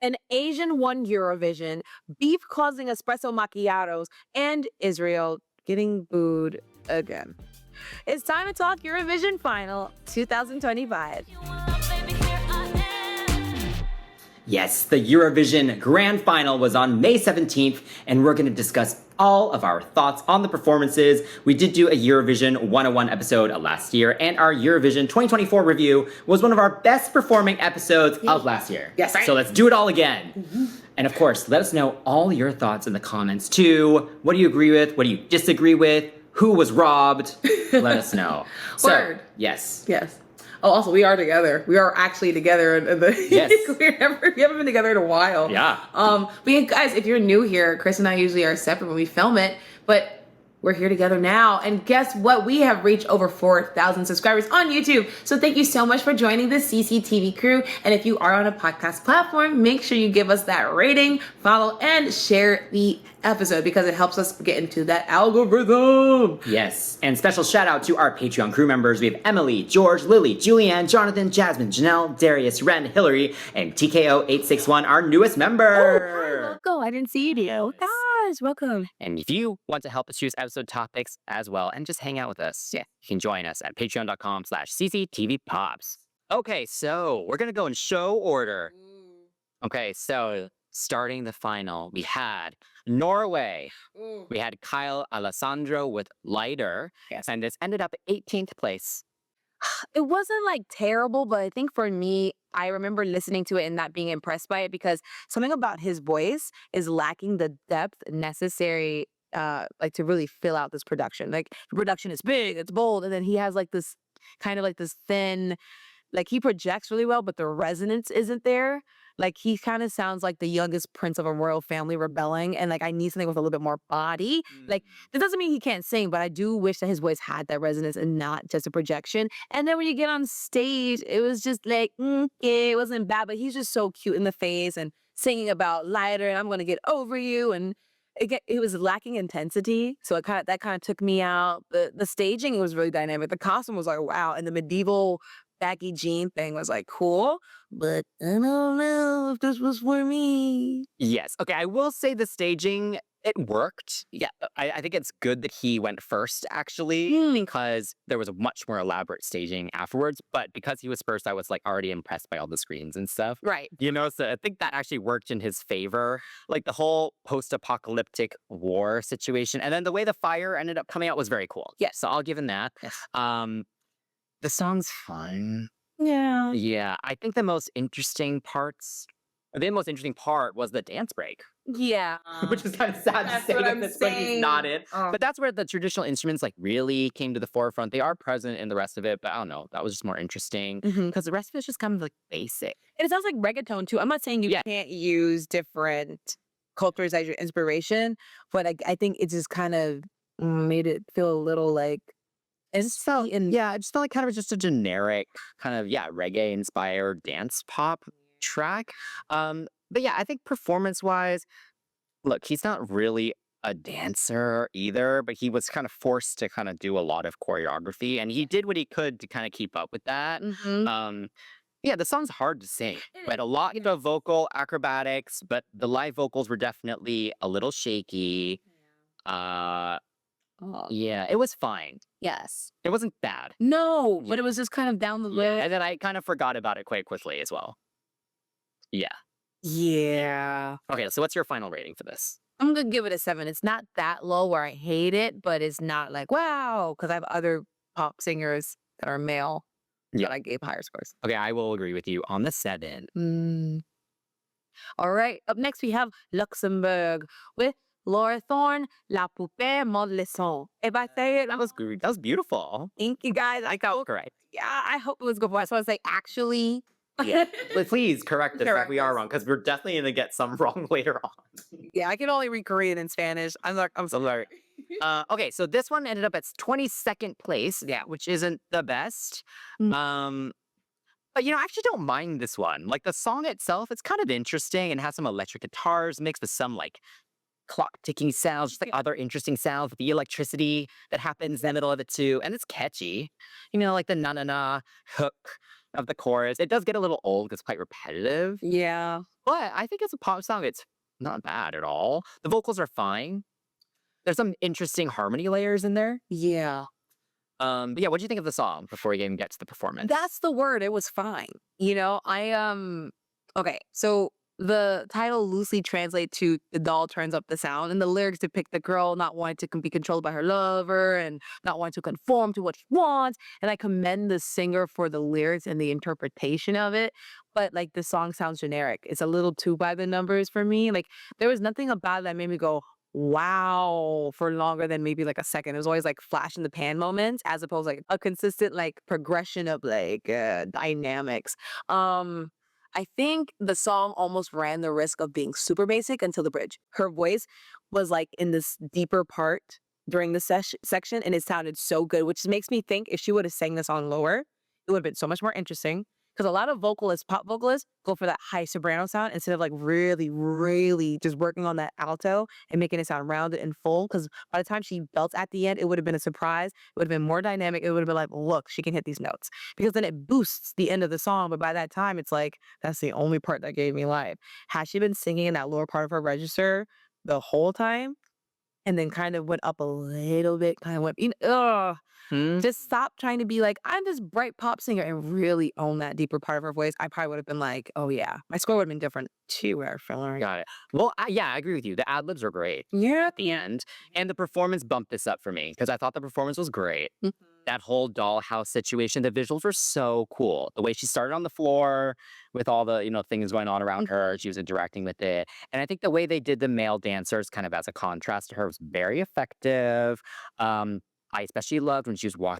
An Asian won Eurovision, beef causing espresso macchiatos, and Israel getting booed again. It's time to talk Eurovision Final 2025. Yes, the Eurovision Grand Final was on May 17th, and we're going to discuss all of our thoughts on the performances. We did do a Eurovision 101 episode last year, and our Eurovision 2024 review was one of our best performing episodes of last year. Yes, so let's do it all again. And of course, let us know all your thoughts in the comments too. What do you agree with? What do you disagree with? Who was robbed? Let us know. Word. Yes. Oh, also, we are together. We are actually together. Yes. we haven't been together in a while. Yeah. But yeah, guys, if you're new here, Chris and I usually are separate when we film it, but we're here together now. And guess what? We have reached over 4,000 subscribers on YouTube. So thank you so much for joining the CCTV crew. And if you are on a podcast platform, make sure you give us that rating, follow, and share the episode because it helps us get into that algorithm. Yes, and special shout out to our Patreon crew members. We have Emily, George, Lily, Julianne, Jonathan, Jasmine, Janelle, Darius, Ren, Hillary, and TKO861, our newest member. Welcome. I didn't see you. Guys, welcome. And if you want to help us choose episode topics as well and just hang out with us, you can join us at patreon.com/cctvpops. Okay, so we're going to go in show order. Okay, so starting the final, we had Norway. We had Kyle Alessandro with Lighter. Yes. And this ended up 18th place. It wasn't like terrible, but I think for me, I remember listening to it and not being impressed by it because something about his voice is lacking the depth necessary like to really fill out this production. Like the production is big, it's bold, and then he has like this kind of like this thin, like he projects really well, but the resonance isn't there. Like he kind of sounds like the youngest prince of a royal family rebelling, and like I need something with a little bit more body. Like that doesn't mean he can't sing, but I do wish that his voice had that resonance and not just a projection. And then when you get on stage, it was just like, yeah, it wasn't bad, but he's just so cute in the face and singing about lighter and I'm gonna get over you, and it was lacking intensity, so that kind of took me out. The staging was really dynamic. The costume was like wow, and the medieval baggy jean thing was like cool, but I don't know if this was for me. Yes. Okay, I will say the staging, it worked. Yeah, I think it's good that he went first, actually, because there was a much more elaborate staging afterwards. But because he was first, I was like already impressed by all the screens and stuff. Right. You know, so I think that actually worked in his favor. Like the whole post-apocalyptic war situation. And then the way the fire ended up coming out was very cool. Yes. So I'll give him that. Yes. The song's fun. Yeah. Yeah, I think the most interesting part was the dance break. Yeah. Which is kind of sad to say at this point he's not it. Oh. But that's where the traditional instruments like really came to the forefront. They are present in the rest of it, but I don't know. That was just more interesting because the rest of it's just kind of like basic. And it sounds like reggaeton too. I'm not saying you can't use different cultures as your inspiration, but I think it just kind of made it feel a little like It just felt like kind of just a generic kind of reggae inspired dance pop track. But yeah, I think performance wise, look, he's not really a dancer either, but he was kind of forced to kind of do a lot of choreography, and he did what he could to kind of keep up with that. Yeah, the song's hard to sing, but a lot of vocal acrobatics, but the live vocals were definitely a little shaky. Yeah, it was fine. yes. It wasn't bad. No, but it was just kind of down the list. And then I kind of forgot about it quite quickly as well. Yeah. Yeah. Okay, so what's your final rating for this? I'm gonna give it a 7. It's not that low where I hate it, but it's not like wow, because I have other pop singers that are male that I gave higher scores. Okay, I will agree with you on the 7. All right. Up next we have Luxembourg with Laura Thorn, La Poupée Modleson. If I say it, That was good. That was beautiful. thank you guys. I got correct. Yeah, I hope it was good. So I say actually. Yeah. But please correct us if Correct we are us. wrong, because we're definitely going to get some wrong later on. Yeah, I can only read Korean and Spanish. I'm so sorry. Okay, so this one ended up at 22nd place, which isn't the best. But, you know, I actually don't mind this one. Like, the song itself, it's kind of interesting and has some electric guitars mixed with some, like, clock ticking sounds, just like other interesting sounds, the electricity that happens in the middle of it too. And it's catchy. You know, like the na-na-na hook of the chorus. It does get a little old because it's quite repetitive. Yeah. But I think as a pop song, it's not bad at all. The vocals are fine. There's some interesting harmony layers in there. Yeah. But yeah, what do you think of the song before we even get to the performance? That's the word. It was fine. You know, okay, so the title loosely translates to "The doll turns up the sound," and the lyrics depict the girl not wanting to be controlled by her lover and not wanting to conform to what she wants. And I commend the singer for the lyrics and the interpretation of it. But like the song sounds generic. It's a little too by the numbers for me. Like there was nothing about it that made me go, wow, for longer than maybe like a second. It was always like flash in the pan moments as opposed to like a consistent like progression of like dynamics. I think the song almost ran the risk of being super basic until the bridge. Her voice was like in this deeper part during the section and it sounded so good, which makes me think if she would have sang the song lower, it would have been so much more interesting. Because a lot of vocalists, pop vocalists, go for that high soprano sound instead of like really, really just working on that alto and making it sound rounded and full. Because by the time she belts at the end, it would have been a surprise. It would have been more dynamic. It would have been like, look, she can hit these notes. Because then it boosts the end of the song. But by that time, it's like, that's the only part that gave me life. Had she been singing in that lower part of her register the whole time, and then kind of went up a little bit, kind of went, just stop trying to be like, I'm this bright pop singer and really own that deeper part of her voice. I probably would have been like, oh yeah, my score would have been different too. I feel like. Got it. Well, yeah, I agree with you. The ad libs are great Yeah. at the end, and the performance bumped this up for me because I thought the performance was great. That whole dollhouse situation, the visuals were so cool. The way she started on the floor with all the things going on around her, she was interacting with it, and I think the way they did the male dancers, kind of as a contrast to her, was very effective. I especially loved when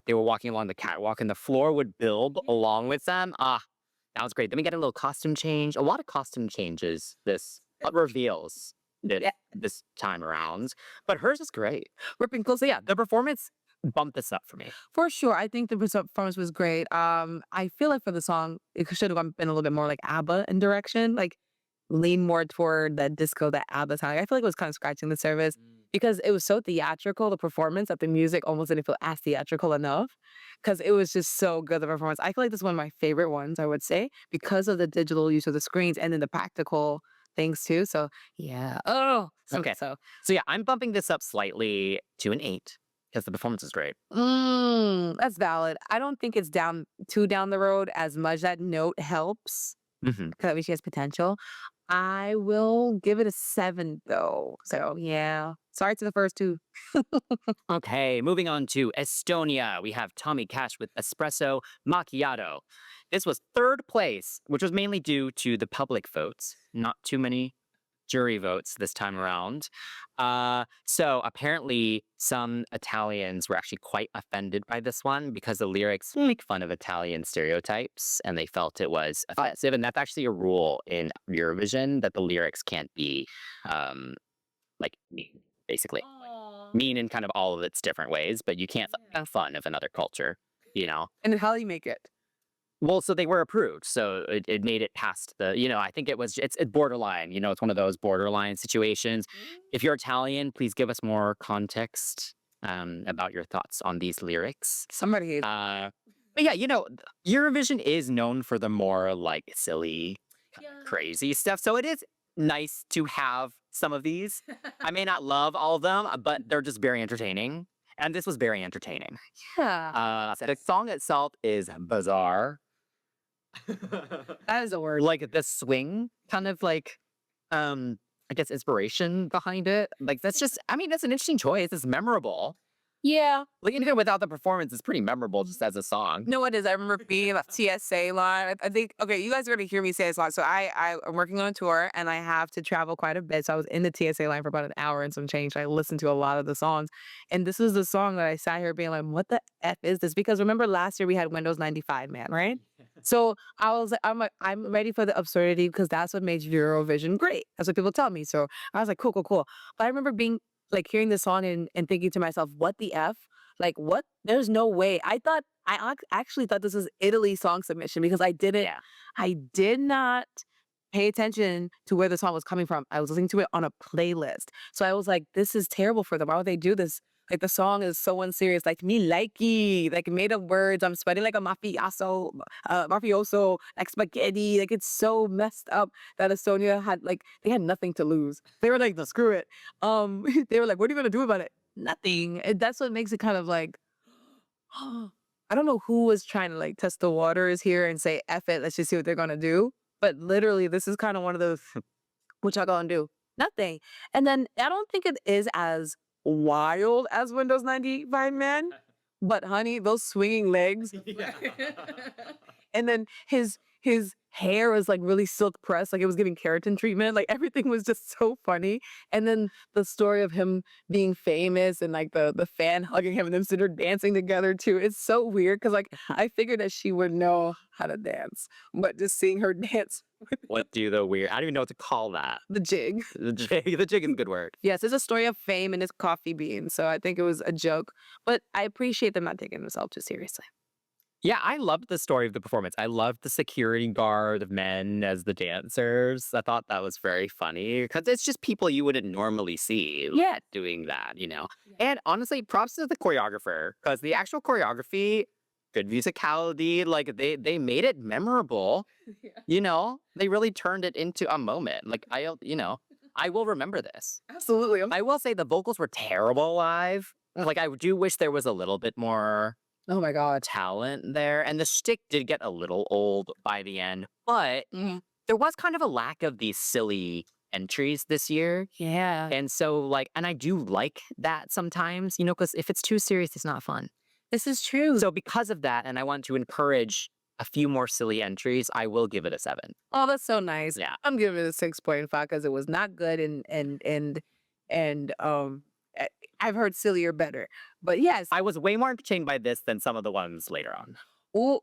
they were walking along the catwalk and the floor would build along with them. That was great. Then we get a little costume change. A lot of costume changes this reveals this time around. But hers is great. Ripping close. So yeah, the performance bumped this up for me. For sure. I think the performance was great. I feel like for the song, it should have been a little bit more like ABBA in direction, like lean more toward that disco, that ABBA sound. I feel like it was kind of scratching the surface because it was so theatrical, the performance, that the music almost didn't feel as theatrical enough because it was just so good, the performance. I feel like this is one of my favorite ones, I would say, because of the digital use of the screens and then the practical things too. So yeah. Okay. So yeah, I'm bumping this up slightly to an 8 because the performance is great. That's valid. I don't think it's too down the road as much. That note helps because she has potential. I will give it a 7 though. So yeah. Sorry to the first two. Okay, moving on to Estonia. We have Tommy Cash with Espresso Macchiato. This was 3rd place, which was mainly due to the public votes. Not too many jury votes this time around. So apparently some Italians were actually quite offended by this one because the lyrics make fun of Italian stereotypes and they felt it was offensive. And that's actually a rule in Eurovision that the lyrics can't be like mean, basically. Mean in kind of all of its different ways, but you can't have fun of another culture, And then how do you make it? Well, so they were approved, so it made it past I think it's borderline, it's one of those borderline situations. If you're Italian, please give us more context about your thoughts on these lyrics. Somebody. But yeah, Eurovision is known for the more like silly, crazy stuff, so it is nice to have some of these. I may not love all of them, but they're just very entertaining. And this was very entertaining. Yeah. The song itself is bizarre. That is a word. Like the swing, kind of like, I guess inspiration behind it. Like that's just, that's an interesting choice. It's memorable. Yeah. Like even without the performance, it's pretty memorable just as a song. No, it is. I remember being a TSA line. I think, okay, you guys are going to hear me say this a lot. So I'm working on a tour and I have to travel quite a bit. So I was in the TSA line for about an hour and some change. I listened to a lot of the songs. And this was the song that I sat here being like, what the F is this? Because remember last year we had Windows 95, man, right? So I was like, I'm ready for the absurdity because that's what made Eurovision great. That's what people tell me. So I was like, cool. But I remember being like hearing the song and thinking to myself, what the F? Like, what? There's no way. I actually thought this was Italy's song submission because I did not pay attention to where the song was coming from. I was listening to it on a playlist. So I was like, this is terrible for them. Why would they do this? Like the song is so unserious, like me likey, like made up words. I'm sweating like a mafioso, like spaghetti. Like it's so messed up that Estonia had like they had nothing to lose. They were like, no, screw it. They were like, what are you gonna do about it? Nothing. And that's what makes it kind of like I don't know who was trying to like test the waters here and say, F it, let's just see what they're gonna do. But literally, this is kind of one of those, what y'all gonna do? Nothing. And then I don't think it is as wild as Windows 95 Man, but honey, those swinging legs. And then his hair was like really silk pressed, like it was giving keratin treatment. Like everything was just so funny. And then the story of him being famous and like the fan hugging him and them sitting there dancing together too. It's so weird because like I figured that she would know how to dance, but just seeing her dance. What do the weird? I don't even know what to call that. The jig. The jig is a good word. Yes, it's a story of fame and his coffee beans. So I think it was a joke, but I appreciate them not taking themselves too seriously. Yeah, I loved the story of the performance. I loved the security guard of men as the dancers. I thought that was very funny because it's just people you wouldn't normally see doing that, you know? And honestly, props to the choreographer because the actual choreography, good musicality, like they made it memorable, you know? They really turned it into a moment. Like, I will remember this. Absolutely. I will say the vocals were terrible live. Like, I do wish there was a little bit more Oh my God. talent there. And the shtick did get a little old by the end, but there was kind of a lack of these silly entries this year. Yeah. And so, like, and I do like that sometimes, you know, because if it's too serious, it's not fun. This is true. So, because of that, and I want to encourage a few more silly entries, I will give it a 7. Oh, that's so nice. Yeah. I'm giving it a 6.5 because it was not good and I've heard sillier better. But yes. I was way more entertained by this than some of the ones later on. Oh,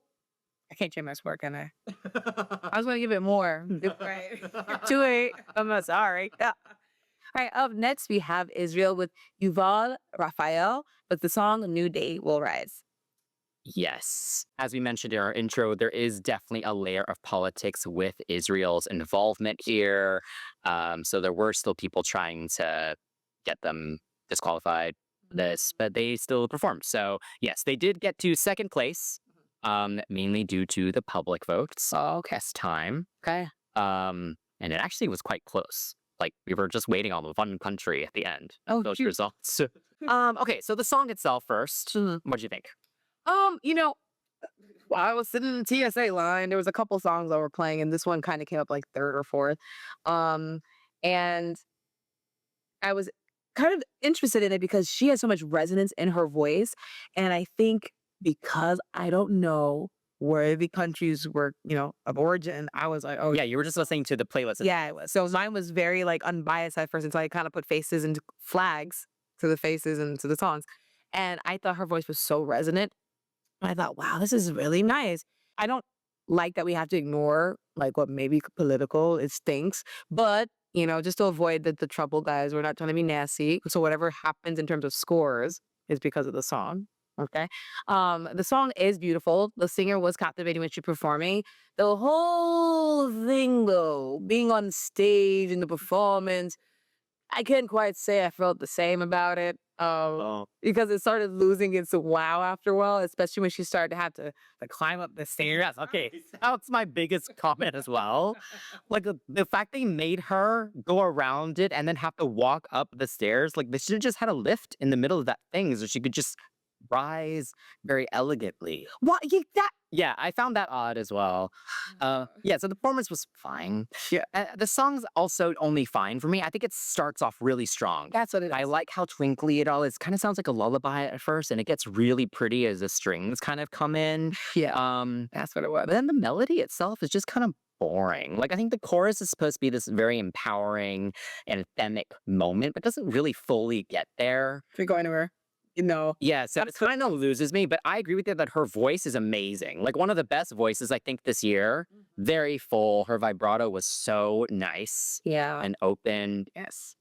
I can't change my score, can I? I was going to give it more. Right. 2.8. I'm not sorry. Yeah. All right, up next we have Israel with Yuval, Raphael, with the song New Day Will Rise. Yes. As we mentioned in our intro, there is definitely a layer of politics with Israel's involvement here. So there were still people trying to get them disqualified for this, but they still performed. So yes, they did get to second place, mainly due to the public votes. This time. Okay. And it actually was quite close. Like we were just waiting on the one country at the end. Oh, those shoot. results. Okay, so the song itself first. What'd you think? You know, while I was sitting in the TSA line, there was a couple songs that were playing, and this one kind of came up like third or fourth. And I was kind of interested in it because she has so much resonance in her voice. And I think because I don't know where the countries were, you know, of origin, I was like, oh Yeah, you were just listening to the playlist. yeah, it was. So mine was very like unbiased at first until I kind of put faces and flags to the faces and to the songs. And I thought her voice was so resonant. And I thought, wow, this is really nice. I don't like that we have to ignore like what may be political. It stinks. But, you know, just to avoid the trouble, guys, we're not trying to be nasty. So whatever happens in terms of scores is because of the song. Okay. The song is beautiful. The singer was captivating when she performing. The whole thing though, being on stage and the performance, I can't quite say I felt the same about it. Because it started losing its wow after a while, especially when she started to have to climb up the stairs. Yes, okay. That's my biggest comment as well. Like the fact they made her go around it and then have to walk up the stairs. Like they should have just had a lift in the middle of that thing so she could just rise very elegantly. What? Yeah, I found that odd as well. Yeah, so the performance was fine. Yeah. The song's also only fine for me. I think it starts off really strong. That's what it is. I like how twinkly it all is. Kind of sounds like a lullaby at first, and it gets really pretty as the strings kind of come in. Yeah. That's what it was. But then the melody itself is just kind of boring. Like I think the chorus is supposed to be this very empowering, anthemic moment, but doesn't really fully get there. If you're going anywhere. You know. Yeah, so it kind of loses me, but I agree with you that her voice is amazing. Like one of the best voices, I think, this year. Very full. Her vibrato was so nice Yeah. and open. Yes.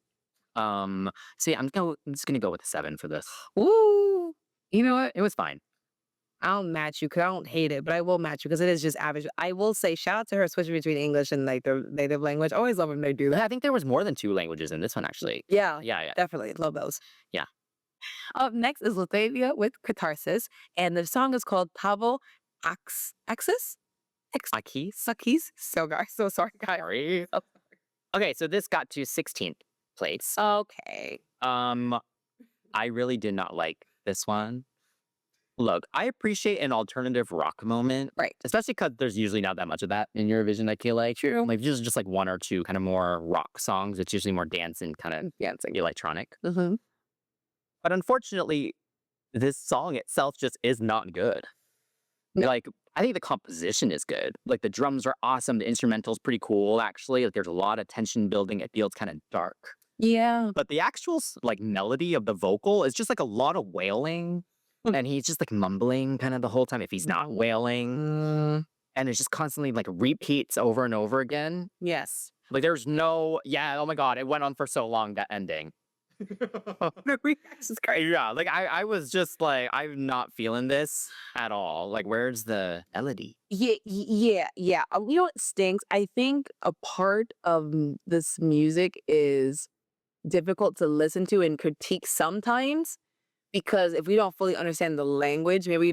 So yeah, I'm just gonna go with a 7 for this. Ooh. You know what? It was fine. I'll match you because I don't hate it, but I will match you because it is just average. I will say shout out to her switching between English and like the native language. I always love when they do that. I think there was more than 2 languages in this one, actually. Yeah. Yeah. Definitely. Love those. Yeah. Up next is Lithuania with Katarsis, and the song is called Tavo Akys? Akys. Akys? So sorry, guys. Sorry. Oh, Okay, so this got to 16th place. okay. I really did not like this one. Look, I appreciate an alternative rock moment, Right. especially because there's usually not that much of that in Eurovision, I feel like. True. Like, just like one or two kind of more rock songs. It's usually more dance and kind of Dancing. electronic. Mm-hmm. But unfortunately, this song itself just is not good. No. Like, I think the composition is good. Like, the drums are awesome. The instrumental's pretty cool, actually. Like, there's a lot of tension building. It feels kind of dark. Yeah. But the actual, like, melody of the vocal is just, like, a lot of wailing. And he's just, like, mumbling kind of the whole time if he's not wailing. And it's just constantly, like, repeats over and over again. Yes. Like, there's no, yeah, oh my God, it went on for so long, that ending. This is great. Yeah, like, I was just like, I'm not feeling this at all. Like, where's the melody? Yeah. You know what stinks? I think a part of this music is difficult to listen to and critique sometimes, because if we don't fully understand the language, maybe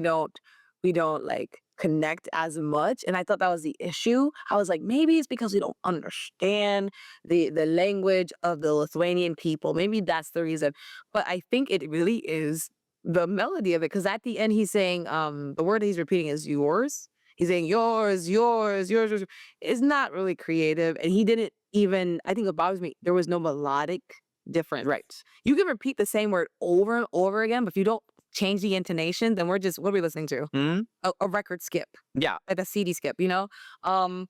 we don't like connect as much. And I thought that was the issue. I was like, maybe it's because we don't understand the language of the Lithuanian people. Maybe that's the reason. But I think it really is the melody of it, because at the end he's saying the word he's repeating is yours. He's saying yours, yours, yours, yours. It's not really creative. And he didn't even, I think what bothers me, there was no melodic difference. Right. You can repeat the same word over and over again, but if you don't change the intonation, then what are we listening to? A record skip, Yeah. like a CD skip, you know? I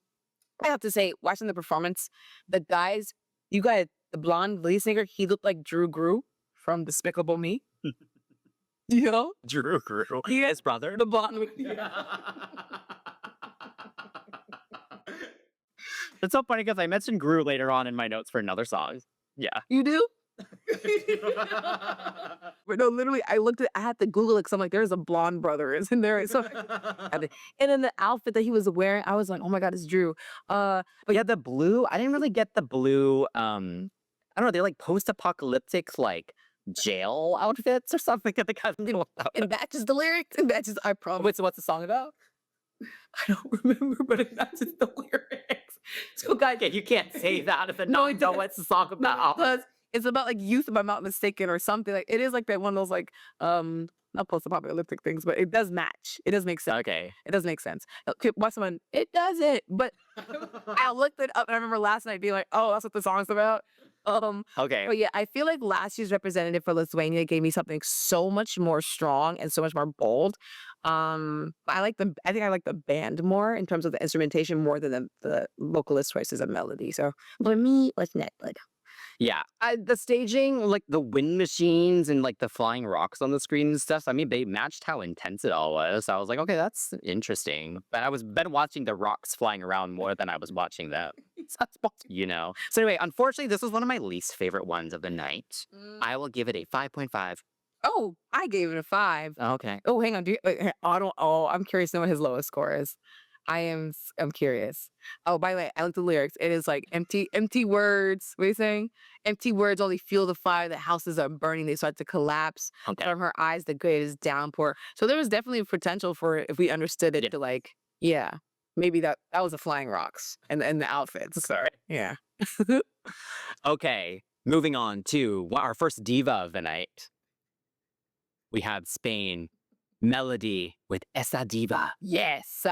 have to say, watching the performance, the guys, you got the blonde lead singer, he looked like Drew Grew from Despicable Me. You know? Drew Grew. He His brother. The blonde. It's so funny because I mentioned Gru later on in my notes for another song. Yeah. You do? But no, literally, I had to Google it because I'm like, there's a blonde brother, isn't there? So, and then the outfit that he was wearing, I was like, oh my God, it's Drew. But yeah, the blue, I didn't really get the blue, I don't know, they're like post-apocalyptic, like, jail outfits or something that they kind of It matches the lyrics. It matches, I promise. Wait, so what's the song about? I don't remember, but it matches the lyrics. So guys, you can't say that if I No, don't know what's the song about. It's about like youth, if I'm not mistaken, or something. Like it is like that one of those like not post-apocalyptic things, but it does match. It does make sense. Okay. It does make sense. Okay, watch someone. It doesn't. But I looked it up, and I remember last night being like, "Oh, that's what the song's about." Okay. But yeah, I feel like last year's representative for Lithuania gave me something so much more strong and so much more bold. I think I like the band more in terms of the instrumentation more than the vocalist choices of melody. So for me, what's next? Like, Yeah. The staging, like the wind machines and like the flying rocks on the screen and stuff, I mean, they matched how intense it all was. I was like, okay, that's interesting. But I was been watching the rocks flying around more than I was watching that, you know? So anyway, unfortunately, this was one of my least favorite ones of the night. I will give it a 5.5. oh, I gave it a 5. Okay. Oh, hang on. I'm curious to know what his lowest score is. I'm curious. Oh, by the way, I looked at the lyrics. It is like empty words. What are you saying? Empty words only fuel the fire. The houses are burning. They start to collapse. Okay. From her eyes, the greatest downpour. So there was definitely potential for it if we understood it to like, yeah, maybe that was the flying rocks and the outfits. Sorry. Yeah. Okay. Moving on to our first diva of the night. We have Spain, Melody with Esa Diva. Yes.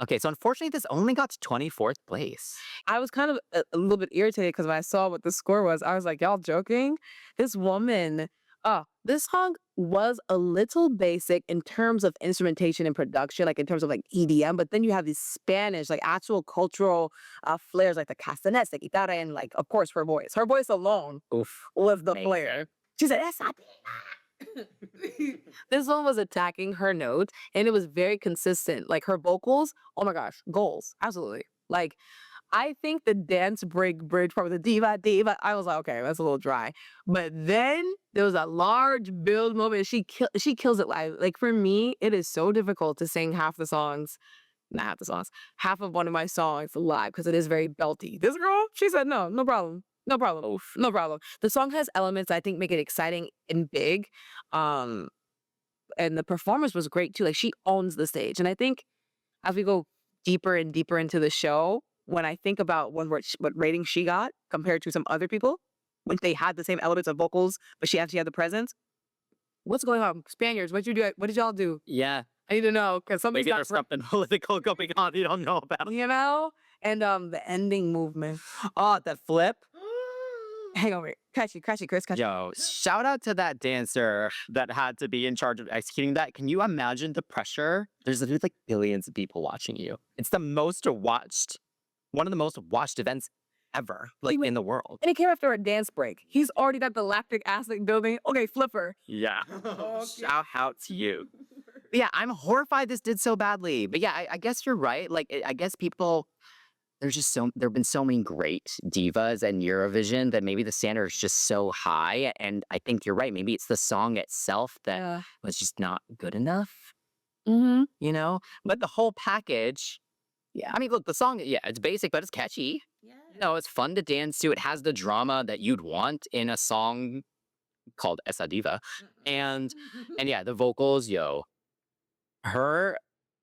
Okay, so unfortunately, this only got to 24th place. I was kind of a little bit irritated because when I saw what the score was, I was like, y'all joking? This woman, this song was a little basic in terms of instrumentation and production, like in terms of like EDM, but then you have these Spanish, like actual cultural flares, like the castanets, the guitarra, and like, of course, her voice. Her voice alone was the flair. She said, "Esa diva." This one was attacking her notes, and it was very consistent. Like her vocals, oh my gosh, goals, absolutely. Like I think the dance bridge part with the diva, I was like, okay, that's a little dry. But then there was a large build moment. She kills it live. Like for me, it is so difficult to sing half of one of my songs live because it is very belty. This girl, she said no problem. No problem. No problem. The song has elements I think make it exciting and big. Um, and the performance was great too. Like she owns the stage. And I think as we go deeper and deeper into the show, when I think about what rating she got compared to some other people, when they had the same elements of vocals, but she actually had the presence. What's going on? Spaniards, what'd you do? What did y'all do? Yeah. I need to know because something's Maybe not there's something political going on you don't know about. you know? And the ending movement. Oh, that flip. Hang on, wait. Catch you, Chris. Catch you. Yo, shout out to that dancer that had to be in charge of executing that. Can you imagine the pressure? There's like billions of people watching you. It's the most watched, one of the most watched events ever, like in the world. And it came after a dance break. He's already got the lactic acid building. Okay, flipper. Yeah. Shout out to you. But yeah, I'm horrified this did so badly. But yeah, I guess you're right. Like, I guess people, there have been so many great divas in Eurovision that maybe the standard is just so high. And I think you're right. Maybe it's the song itself that was just not good enough, you know? But the whole package, I mean, look, the song, it's basic, but it's catchy. Yeah. You know, it's fun to dance to. It has the drama that you'd want in a song called Esa Diva. And yeah, the vocals,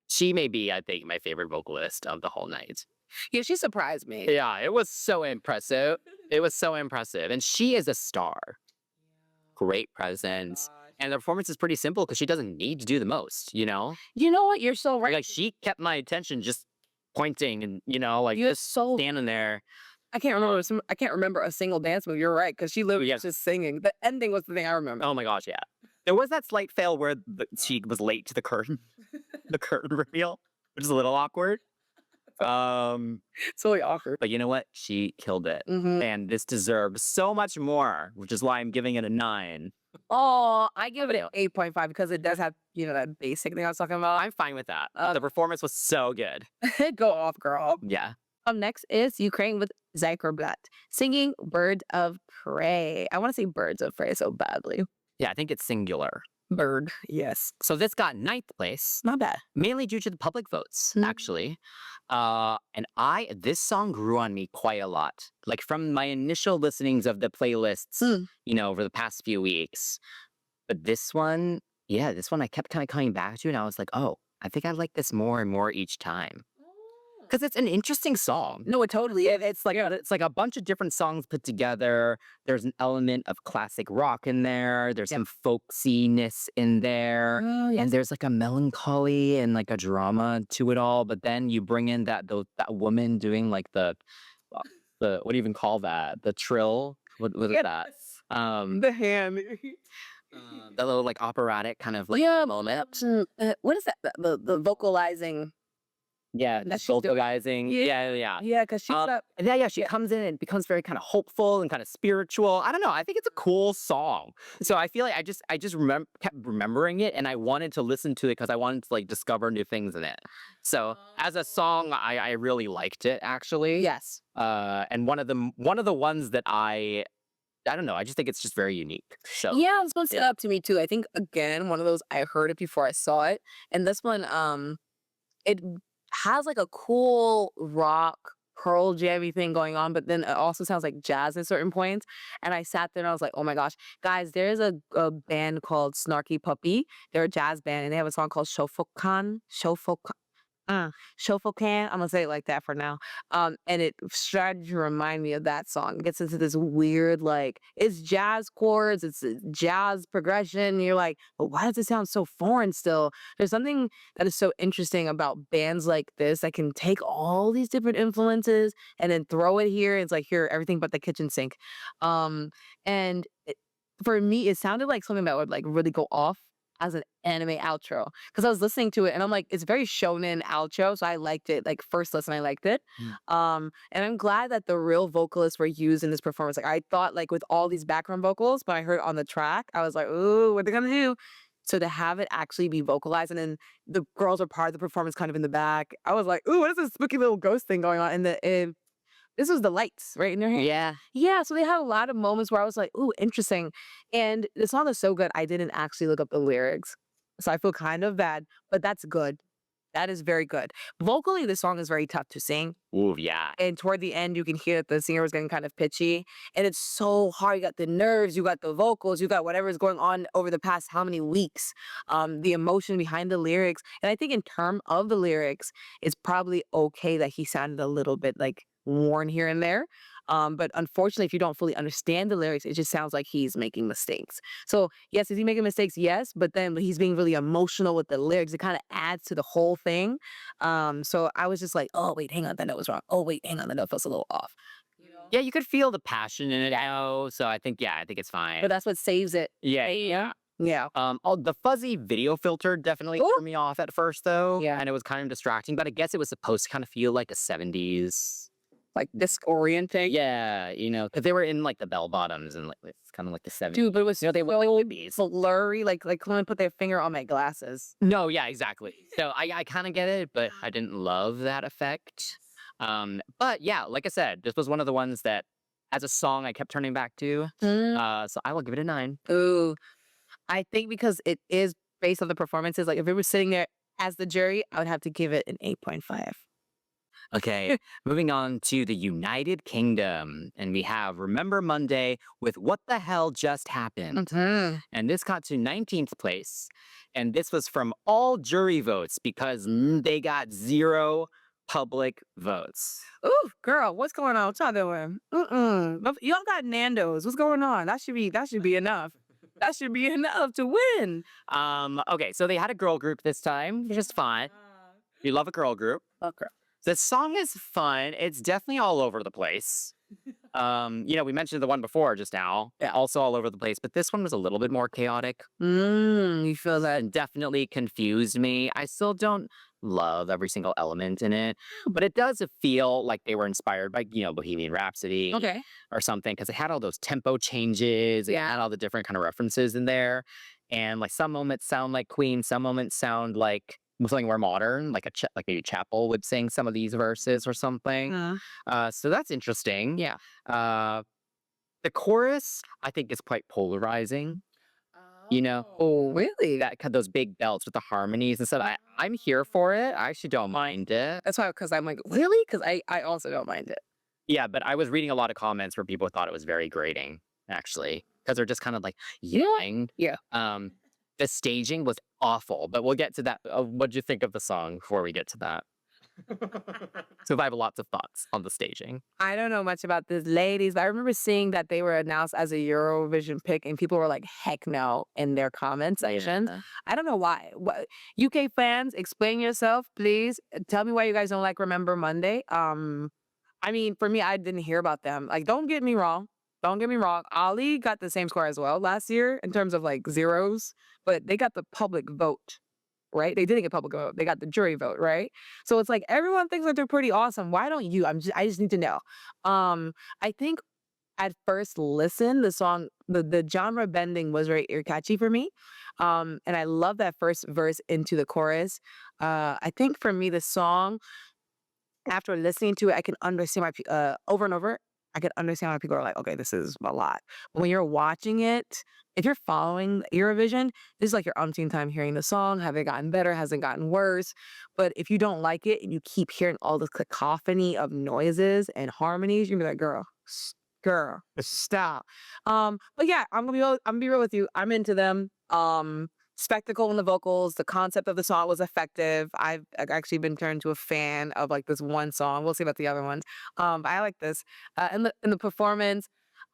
she may be, I think, my favorite vocalist of the whole night. Yeah, she surprised me. Yeah, it was so impressive. It was so impressive. And she is a star. Great presence. And the performance is pretty simple because she doesn't need to do the most, you know? You know what? You're so right. Like, she kept my attention just pointing and, like, You're just so standing there. I can't remember a single dance move. You're right, because she literally was just singing. The ending was the thing I remember. Oh my gosh, yeah. There was that slight fail where she was late to the curtain, the curtain reveal, which is a little awkward. It's really awkward. But you know what? She killed it. And this deserves so much more, which is why I'm giving it a 9. Oh, I give it an 8.5 because it does have, that basic thing I was talking about. I'm fine with that. The performance was so good. Go off, girl. Yeah. Up next is Ukraine with Ziferblat singing Bird of Prey. I want to say Birds of Prey so badly. Yeah, I think it's singular. Bird, yes. So this got 9th place. Not bad. Mainly due to the public votes, actually. And this song grew on me quite a lot. Like from my initial listenings of the playlists, over the past few weeks. But this one I kept kind of coming back to, and I was like, oh, I think I like this more and more each time. Because it's an interesting song. No, it totally is. It's like a bunch of different songs put together. There's an element of classic rock in there. There's some folksiness in there. And there's like a melancholy and like a drama to it all. But then you bring in that woman doing like the what do you even call that? The trill? What is that? The hand. The little like operatic kind of like moment. What is that? The vocalizing. Yeah, that's vocalizing. Yeah. Yeah, because she's she comes in and becomes very kind of hopeful and kind of spiritual. I don't know. I think it's a cool song. So I feel like I just kept remembering it, and I wanted to listen to it because I wanted to like discover new things in it. So as a song, I really liked it actually. Yes. And one of the ones that I don't know. I just think it's just very unique. So yeah, it's supposed to up to me too. I think again one of those I heard it before I saw it, and this one it has like a cool rock Pearl Jammy thing going on, but then it also sounds like jazz at certain points. And I sat there and I was like, oh my gosh, guys, there's a band called Snarky Puppy. They're a jazz band and they have a song called Shofokan. Shofokan. I'm gonna say it like that for now. And it started to remind me of that song. It gets into this weird, like, it's jazz chords, it's jazz progression. You're like, but why does it sound so foreign still? There's something that is so interesting about bands like this that can take all these different influences and then throw it here. It's like, here, everything but the kitchen sink. For me, it sounded like something that would like really go off as an anime outro, because I was listening to it and I'm like, it's very shonen outro, so I liked it. Like first listen, I liked it. And I'm glad that the real vocalists were used in this performance. Like I thought, like with all these background vocals, but I heard it on the track, I was like, ooh, what are they gonna do? So to have it actually be vocalized, and then the girls are part of the performance, kind of in the back. I was like, ooh, what is this spooky little ghost thing going on? And this was the lights right in their hand. Yeah. Yeah, so they had a lot of moments where I was like, ooh, interesting. And the song is so good, I didn't actually look up the lyrics. So I feel kind of bad, but that's good. That is very good. Vocally, the song is very tough to sing. Ooh, yeah. And toward the end, you can hear that the singer was getting kind of pitchy. And it's so hard. You got the nerves, you got the vocals, you got whatever is going on over the past how many weeks. The emotion behind the lyrics. And I think in terms of the lyrics, it's probably okay that he sounded a little bit like worn here and there. But unfortunately, if you don't fully understand the lyrics, it just sounds like he's making mistakes. So yes, is he making mistakes? Yes, but then he's being really emotional with the lyrics. It kind of adds to the whole thing. So I was just like, oh wait, hang on, that note was wrong. Oh wait, hang on, that note feels a little off. Yeah, you could feel the passion in it. So I think it's fine. But that's what saves it. Yeah. Yeah. The fuzzy video filter definitely threw me off at first, though. Yeah. And it was kind of distracting, but I guess it was supposed to kind of feel like a 70s. Like disorienting. Yeah, because they were in like the bell bottoms and like it's kind of like the 70s. Dude, but it was they were really blurry. Like someone put their finger on my glasses. No, yeah, exactly. So I kind of get it, but I didn't love that effect. But yeah, like I said, this was one of the ones that as a song I kept turning back to. So I will give it a 9. Ooh. I think because it is based on the performances, like if it was sitting there as the jury, I would have to give it an 8.5. Okay, moving on to the United Kingdom. And we have Remember Monday with What the Hell Just Happened. And this got to 19th place. And this was from all jury votes because they got 0 public votes. Ooh, girl, what's going on? What y'all doing? Y'all got Nando's. What's going on? That should be enough. That should be enough to win. Okay, so they had a girl group this time, which is fun. You love a girl group. Okay. The song is fun. It's definitely all over the place. We mentioned the one before just now. Yeah. Also all over the place, but this one was a little bit more chaotic. You feel that? And definitely confused me. I still don't love every single element in it, but it does feel like they were inspired by, Bohemian Rhapsody or something, because it had all those tempo changes. It had all the different kind of references in there. And like some moments sound like Queen, some moments sound like something more modern, like like maybe Chapel would sing some of these verses or something. So that's interesting. Yeah. The chorus, I think, is quite polarizing. Oh, really? That those big belts with the harmonies and stuff. I'm here for it. I actually don't mind it. That's why, because I'm like, really? Because I also don't mind it. Yeah, but I was reading a lot of comments where people thought it was very grating, actually, because they're just kind of like yelling. Yeah. The staging was awful, but we'll get to that. What'd you think of the song before we get to that? So I have lots of thoughts on the staging. I don't know much about this, ladies, but I remember seeing that they were announced as a Eurovision pick, and people were like, heck no, in their comment section. Yeah. I don't know why. UK fans, explain yourself, please. Tell me why you guys don't like Remember Monday. I mean, for me, I didn't hear about them. Like, don't get me wrong. Ali got the same score as well last year in terms of like zeros, but they got the public vote, right? They didn't get public vote. They got the jury vote, right? So it's like everyone thinks that they're pretty awesome. Why don't you? I just need to know. I think at first listen, the song, the genre bending was very ear catchy for me. And I love that first verse into the chorus. I think for me, the song, after listening to it, I can understand why over and over. I could understand why people are like, okay, this is a lot. But when you're watching it, if you're following Eurovision, this is like your umpteenth time hearing the song. Have it gotten better? Has it gotten worse? But if you don't like it and you keep hearing all this cacophony of noises and harmonies, you're gonna be like, girl, stop. But yeah, I'm gonna be real with you. I'm into them. Spectacle in the vocals, the concept of the song was effective. I've actually been turned to a fan of like this one song. We'll see about the other ones. But I like this. In the performance,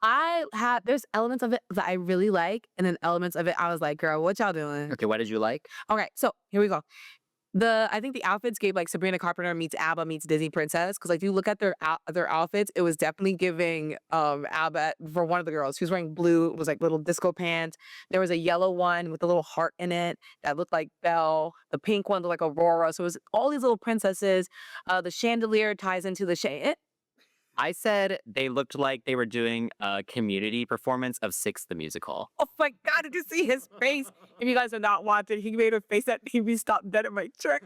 there's elements of it that I really like, and then elements of it I was like, girl, what y'all doing? Okay, what did you like? Okay, so here we go. I think the outfits gave like Sabrina Carpenter meets ABBA meets Disney Princess, because like if you look at their outfits, it was definitely giving ABBA for one of the girls. She was wearing blue, it was like little disco pants. There was a yellow one with a little heart in it that looked like Belle. The pink one looked like Aurora. So it was all these little princesses. The chandelier ties into the shade. I said they looked like they were doing a Community performance of Six the Musical. Oh my God, did you see his face? If you guys are not watching, he made a face that made me stop dead in my track.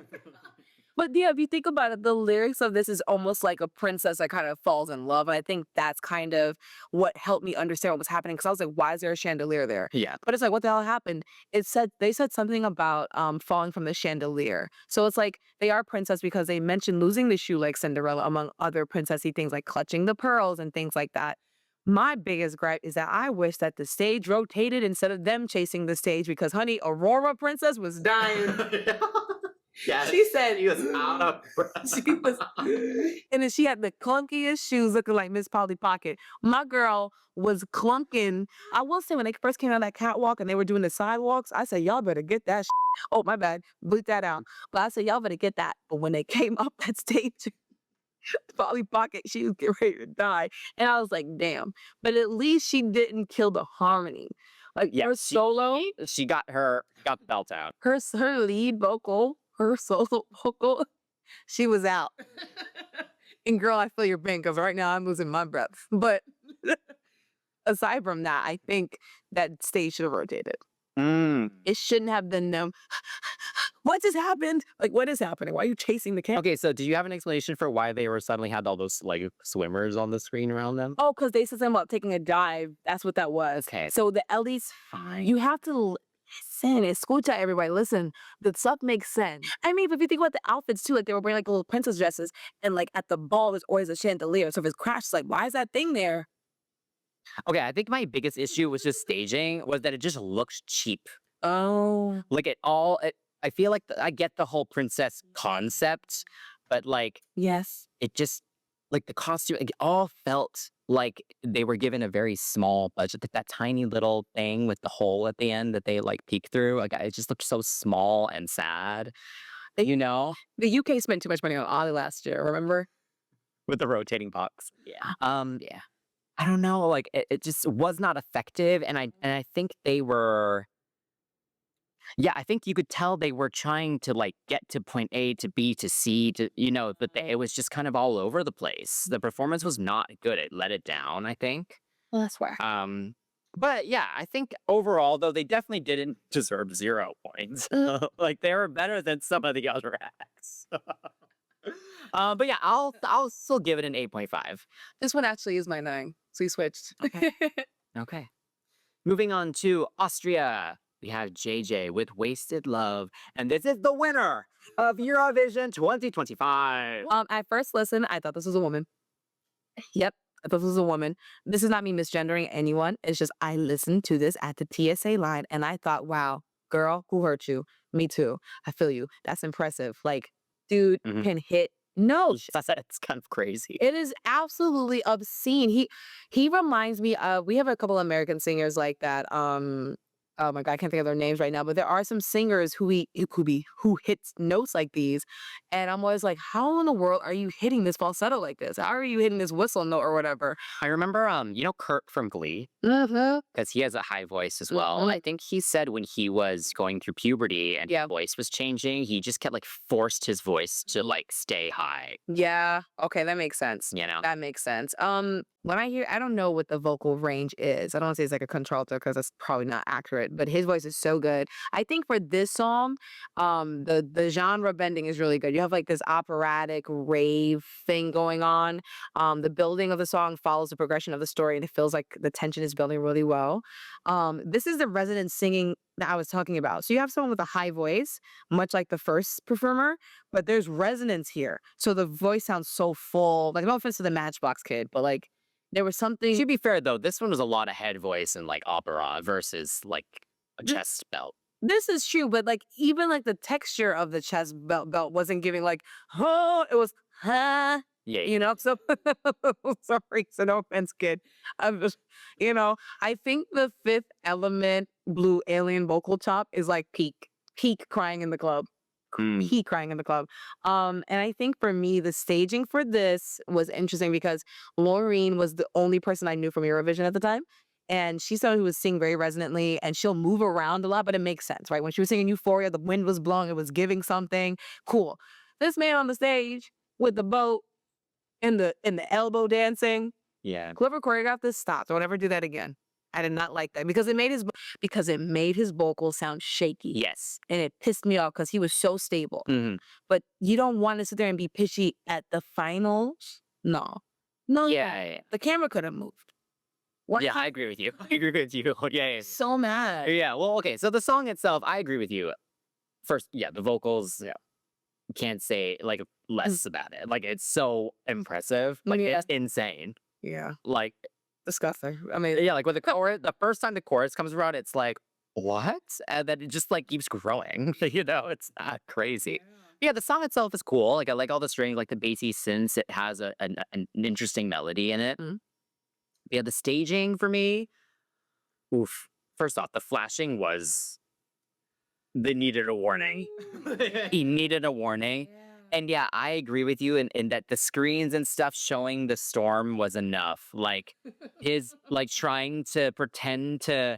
But yeah, if you think about it, the lyrics of this is almost like a princess that kind of falls in love. And I think that's kind of what helped me understand what was happening. Because I was like, why is there a chandelier there? Yeah. But it's like, what the hell happened? They said something about falling from the chandelier. So it's like they are princess because they mentioned losing the shoe like Cinderella, among other princessy things like clutching the pearls and things like that. My biggest gripe is that I wish that the stage rotated instead of them chasing the stage because, honey, Aurora Princess was dying. Yeah, She said he was out of breath. she was, and then she had the clunkiest shoes looking like Miss Polly Pocket. My girl was clunking. I will say when they first came out of that catwalk and they were doing the sidewalks, I said, y'all better get that. Oh, my bad. Bleep that out. But I said, y'all better get that. But when they came up that stage, Polly Pocket, she was getting ready to die. And I was like, damn. But at least she didn't kill the harmony. Like her solo, She got the belt out. her lead vocal, her solo vocal, she was out. And girl, I feel your pain because right now I'm losing my breath. But aside from that, I think that stage should have rotated. It shouldn't have been them. What just happened? Like, what is happening? Why are you chasing the camera? Okay, so do you have an explanation for why they were suddenly had all those like swimmers on the screen around them? Oh, because they said something about taking a dive. That's what that was. Okay. So the Ellie's fine. You have to listen. Escucha, everybody. Listen. The stuff makes sense. I mean, if you think about the outfits too, like they were wearing like little princess dresses, and like at the ball there's always a chandelier. So if it's crashed, like why is that thing there? Okay, I think my biggest issue was just staging was that it just looked cheap. Oh. Like I feel like I get the whole princess concept, but like Yes. it just like the costume, it all felt like they were given a very small budget. That tiny little thing with the hole at the end that they like peek through. Like it just looked so small and sad. You know, The UK spent too much money on Ollie last year. Remember? with the rotating box. Yeah. Yeah. I don't know. Like it just was not effective, and I think they were. Yeah, I think you could tell they were trying to like get to point A to B to C to but it was just kind of all over the place. The performance was not good. It let it down, I think. Well, that's where. But yeah, I think overall though they definitely didn't deserve 0 points. Like they were better than some of the other acts. But yeah, I'll still give it an 8.5. This one actually is my 9. So you switched. Okay. Okay. Moving on to Austria. We have JJ with Wasted Love. And this is the winner of Eurovision 2025. At first listen, I thought this was a woman. Yep, I thought this was a woman. This is not me misgendering anyone. It's just I listened to this at the TSA line and I thought, wow, girl, who hurt you? Me too. I feel you. That's impressive. Like, dude can hit notes. It's kind of crazy. It is absolutely obscene. He reminds me of, we have a couple American singers like that. Oh my God, I can't think of their names right now, but there are some singers who hits notes like these. And I'm always like, how in the world are you hitting this falsetto like this? How are you hitting this whistle note or whatever? I remember, Kurt from Glee, because he has a high voice as well. I think he said when he was going through puberty and his voice was changing, he just kept like forced his voice to like stay high. Yeah. Okay, that makes sense. That makes sense. When I don't know what the vocal range is. I don't want to say it's like a contralto because that's probably not accurate, but his voice is so good. I think for this song, the genre bending is really good. You have like this operatic rave thing going on. The building of the song follows the progression of the story and it feels like the tension is building really well. This is the resonant singing that I was talking about. So you have someone with a high voice, much like the first performer, but there's resonance here. So the voice sounds so full. Like no offense to the Matchbox Kid, but like there was something. To be fair though, this one was a lot of head voice and like opera versus like a chest belt. This is true, but like even like the texture of the chest belt wasn't giving like, oh, it was, huh. Yeah. So sorry, so no offense, kid. I'm just, I think the Fifth Element Blue Alien vocal top is like peak crying in the club. Peak crying in the club. And I think for me, the staging for this was interesting because Laureen was the only person I knew from Eurovision at the time. And she's someone who would sing very resonantly and she'll move around a lot, but it makes sense, right? When she was singing Euphoria, the wind was blowing, it was giving something. Cool. This man on the stage with the boat and the elbow dancing. Yeah. Whoever choreographed this stopped. Don't ever do that again. I did not like that because it made his vocals sound shaky. Yes. And it pissed me off because he was so stable. Mhm. But you don't want to sit there and be pitchy at the finals. No. Yeah. The camera could have moved. Yeah, I agree with you. I agree with you. Yeah. So mad. Yeah, well, okay. So the song itself, I agree with you. First, yeah, the vocals, yeah, can't say like less about it. Like it's so impressive. Like Yeah. it's insane. Yeah. Like Disgusting. I mean, yeah, like with the chorus, the first time the chorus comes around, it's like, what? And then it just like keeps growing. It's not crazy. Yeah, the song itself is cool. Like I like all the strings, like the bassy synths. It has an interesting melody in it. Mhm. Yeah, the staging for me, oof. First off, the flashing was, they needed a warning. He needed a warning. And yeah, I agree with you in that the screens and stuff showing the storm was enough. Like his like trying to pretend to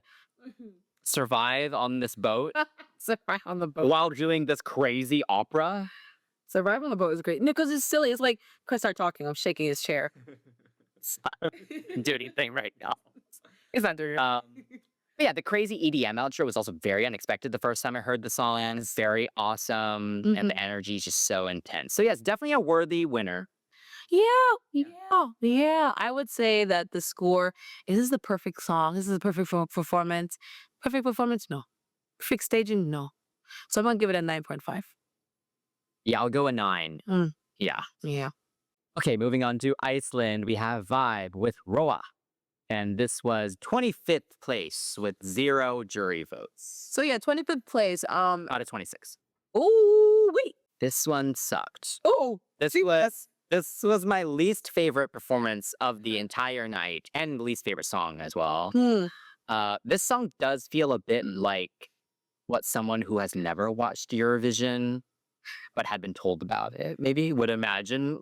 survive on this boat Survive on the boat. while doing this crazy opera. Survive on the boat is great. Because it's silly. It's like, Chris, start talking. I'm shaking his chair. Do anything right now. It's not doing But yeah, the crazy EDM outro was also very unexpected the first time I heard the song. It's very awesome, and the energy is just so intense. So yeah, it's definitely a worthy winner. Yeah. I would say that the score, is this the perfect song? Is this the perfect performance? Perfect performance? No. Perfect staging? No. So I'm going to give it a 9.5. Yeah, I'll go a 9. Yeah. Yeah. Okay, moving on to Iceland, we have Vibe with Roa. And this was 25th place with 0 jury votes So yeah, 25th place. out of 26. Oh, wait. This one sucked. Oh, This was my least favorite performance of the entire night, and least favorite song as well. This song does feel a bit like what someone who has never watched Eurovision but had been told about it maybe would imagine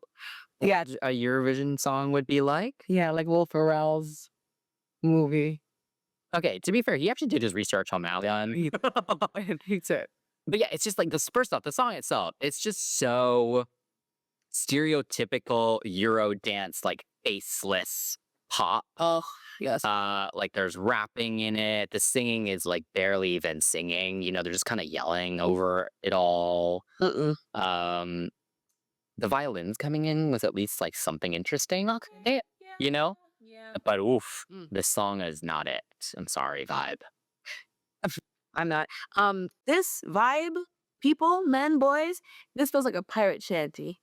Yeah. a Eurovision song would be like. Yeah, like Will Ferrell's movie. Okay, to be fair, he actually did his research on Malian. He said. But yeah, it's just like first off, the song itself, it's just so stereotypical Euro dance, like faceless pop. Oh, yes. Like there's rapping in it. The singing is like barely even singing. They're just kind of yelling over it all. The violins coming in was at least like something interesting. Yeah. But oof, this song is not it. I'm sorry, Vibe. I'm not. This vibe, people, men, boys, this feels like a pirate shanty.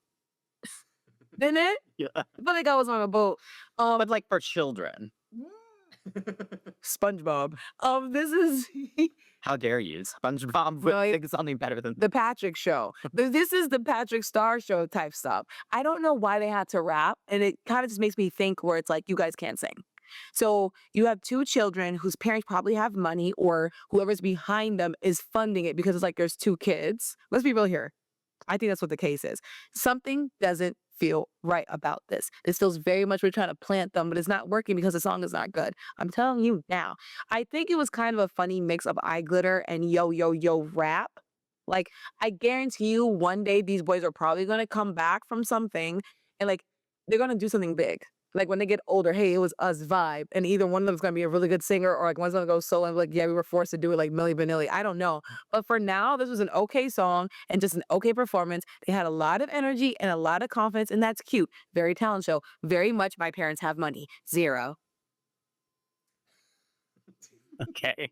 Didn't it? Yeah. I feel like I was on a boat. But like for children. SpongeBob. This is How dare you? SpongeBob No, would think something better than the Patrick Show. This is the Patrick Star Show type stuff. I don't know why they had to rap, and it kind of just makes me think where it's like, you guys can't sing. So you have 2 children whose parents probably have money, or whoever's behind them is funding it because it's like there's 2 kids. Let's be real here. I think that's what the case is. Something doesn't feel right about this. This feels very much we're trying to plant them, but it's not working because the song is not good. I'm telling you now. I think it was kind of a funny mix of eye glitter and yo, yo, yo rap. Like, I guarantee you one day these boys are probably going to come back from something and like, they're going to do something big. Like when they get older, hey, it was us vibe. And either one of them is going to be a really good singer or like one's going to go solo and be like, yeah, we were forced to do it like Milli Vanilli. I don't know. But for now, this was an okay song and just an okay performance. They had a lot of energy and a lot of confidence, and that's cute. Very talent show. Very much my parents have money. 0. Okay.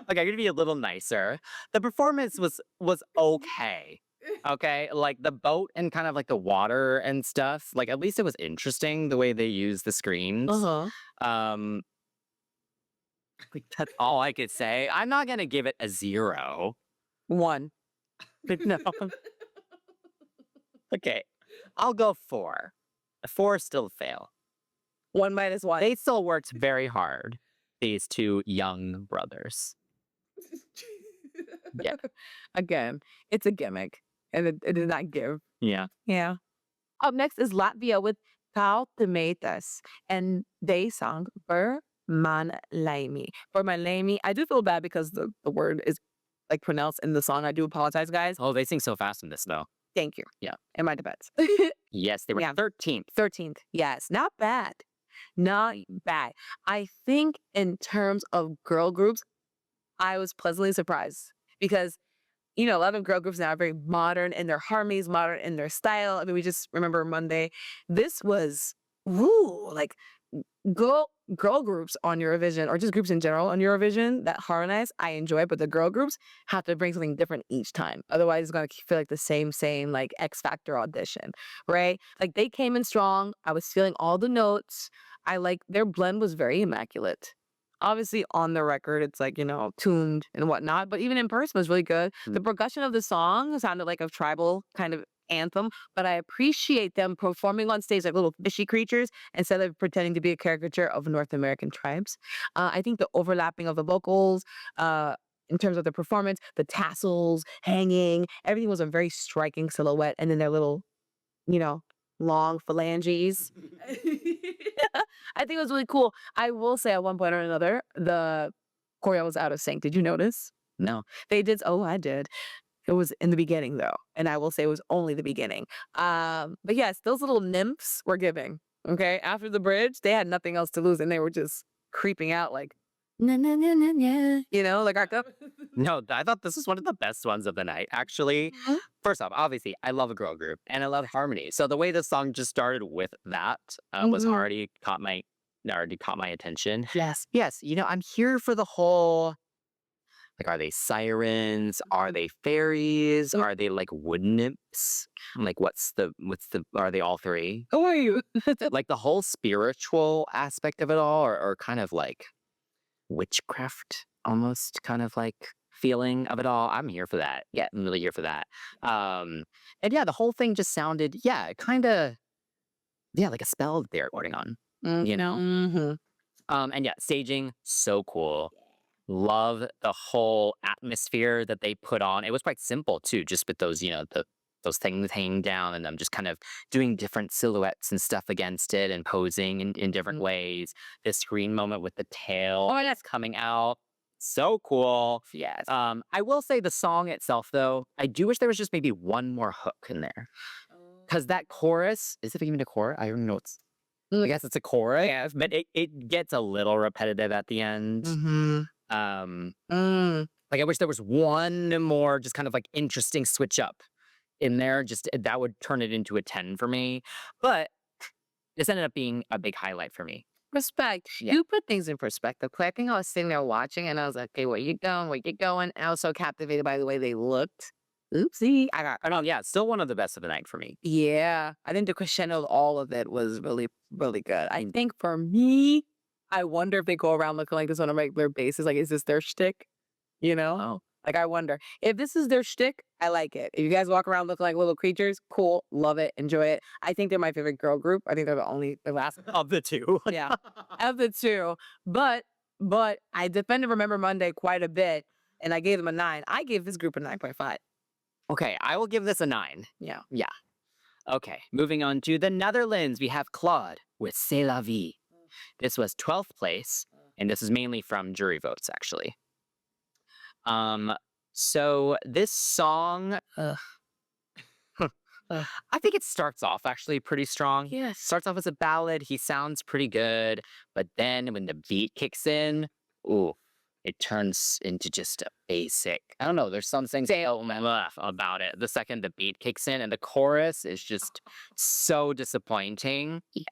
I'm gonna be a little nicer. The performance was okay. Okay, like the boat and kind of like the water and stuff. Like at least it was interesting the way they used the screens. Like that's all I could say. I'm not gonna give it a 0. 1. No. Okay, I'll go 4. A 4 still fail. 1 minus 1. They still worked very hard. These 2 young brothers. Yeah. Again, it's a gimmick. And it did not give. Yeah. Yeah. Up next is Latvia with Tautumeitas. And they sung Laimi. Laimi. I do feel bad because the word is like pronounced in the song. I do apologize, guys. Oh, they sing so fast in this though. Thank you. Yeah. In my defense. Yes, they were Yeah. 13th. 13th. Yes. Not bad. Not bad. I think in terms of girl groups, I was pleasantly surprised because a lot of girl groups now are very modern in their harmonies, modern in their style. I mean, we just remember Monday. This was, ooh, like girl groups on Eurovision, or just groups in general on Eurovision that harmonize, I enjoy, but the girl groups have to bring something different each time. Otherwise, it's gonna feel like the same like X Factor audition, right? Like they came in strong. I was feeling all the notes. I like their blend was very immaculate. Obviously, on the record, it's like, tuned and whatnot, but even in person was really good. The percussion of the song sounded like a tribal kind of anthem, but I appreciate them performing on stage like little fishy creatures instead of pretending to be a caricature of North American tribes. I think the overlapping of the vocals, in terms of the performance, the tassels hanging, everything was a very striking silhouette. And then their little, you know, long phalanges. I think it was really cool. I will say at one point or another, the choreo was out of sync. Did you notice? No. They did. Oh, I did. It was in the beginning though. And I will say it was only the beginning. But yes, those little nymphs were giving. Okay. After the bridge, they had nothing else to lose and they were just creeping out like, na, na, na, na, na, like our cup. No, I thought this was one of the best ones of the night, actually. First off, obviously, I love a girl group and I love harmony. So the way the song just started with that was already caught my attention. Yes. Yes, I'm here for the whole, like, are they sirens? Are they fairies? Are they like wood nymphs? Like, are they all three? Who are you? Like the whole spiritual aspect of it all, or kind of like witchcraft almost kind of like feeling of it all. I'm here for that. Yeah, I'm really here for that. And yeah, the whole thing just sounded, kind of, like a spell that they're working on, Mm-hmm. And yeah, staging, so cool. Love the whole atmosphere that they put on. It was quite simple too, just with those, those things hanging down and them just kind of doing different silhouettes and stuff against it and posing in different ways. This green moment with the tail that's coming out. So cool. Yes. I will say the song itself, though, I do wish there was just maybe one more hook in there. Because that chorus, is it even a chorus? I don't know. I guess it's a chorus, Yes. but it gets a little repetitive at the end. Like I wish there was one more just kind of like interesting switch up in there. Just that would turn it into a 10 for me. But this ended up being a big highlight for me. Respect. Yeah. You put things in perspective. 'Cause I think I was sitting there watching and I was like, okay, where you going? Where you going? And I was so captivated by the way they looked. Oopsie. Still one of the best of the night for me. Yeah. I think the crescendo of all of it was really, really good. I think for me, I wonder if they go around looking like this on a regular basis. Like, is this their shtick? Like, I wonder. If this is their shtick, I like it. If you guys walk around looking like little creatures, cool. Love it. Enjoy it. I think they're my favorite girl group. I think they're the last Of the two. yeah, of the two. But I defended Remember Monday quite a bit, and I gave them a 9. I gave this group a 9.5. Okay, I will give this a 9. Yeah. Yeah. Okay, moving on to the Netherlands. We have Claude with C'est la vie. This was 12th place, and this is mainly from jury votes, actually. So this song, I think it starts off actually pretty strong. Yes. Starts off as a ballad. He sounds pretty good, but then when the beat kicks in, ooh, it turns into just a basic. I don't know. There's something about it. The second the beat kicks in, and the chorus is just so disappointing. Yeah.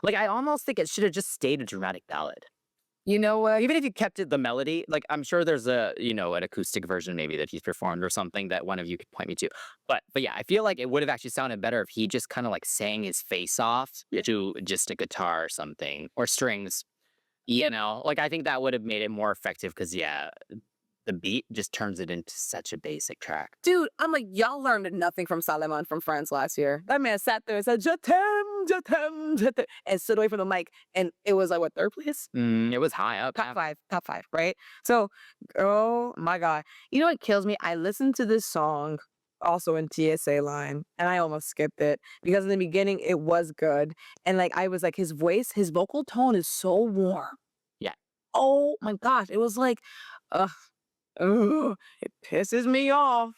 Like I almost think it should have just stayed a dramatic ballad. You know what? Even if you kept it the melody, like I'm sure there's an acoustic version maybe that he's performed or something that one of you could point me to. But yeah, I feel like it would have actually sounded better if he just kind of like sang his face off to just a guitar or something or strings. Like I think that would have made it more effective because the beat just turns it into such a basic track. Dude, I'm like, y'all learned nothing from Salomon from France last year. That man sat there and said, Je t'aime, je t'aime, je t'aime, and stood away from the mic. And it was like, what, 3rd place? It was high up. Top 5, right? So, oh my God. You know what kills me? I listened to this song also in TSA line, and I almost skipped it because in the beginning it was good. And like, I was like, his vocal tone is so warm. Yeah. Oh my gosh. It was like, it pisses me off.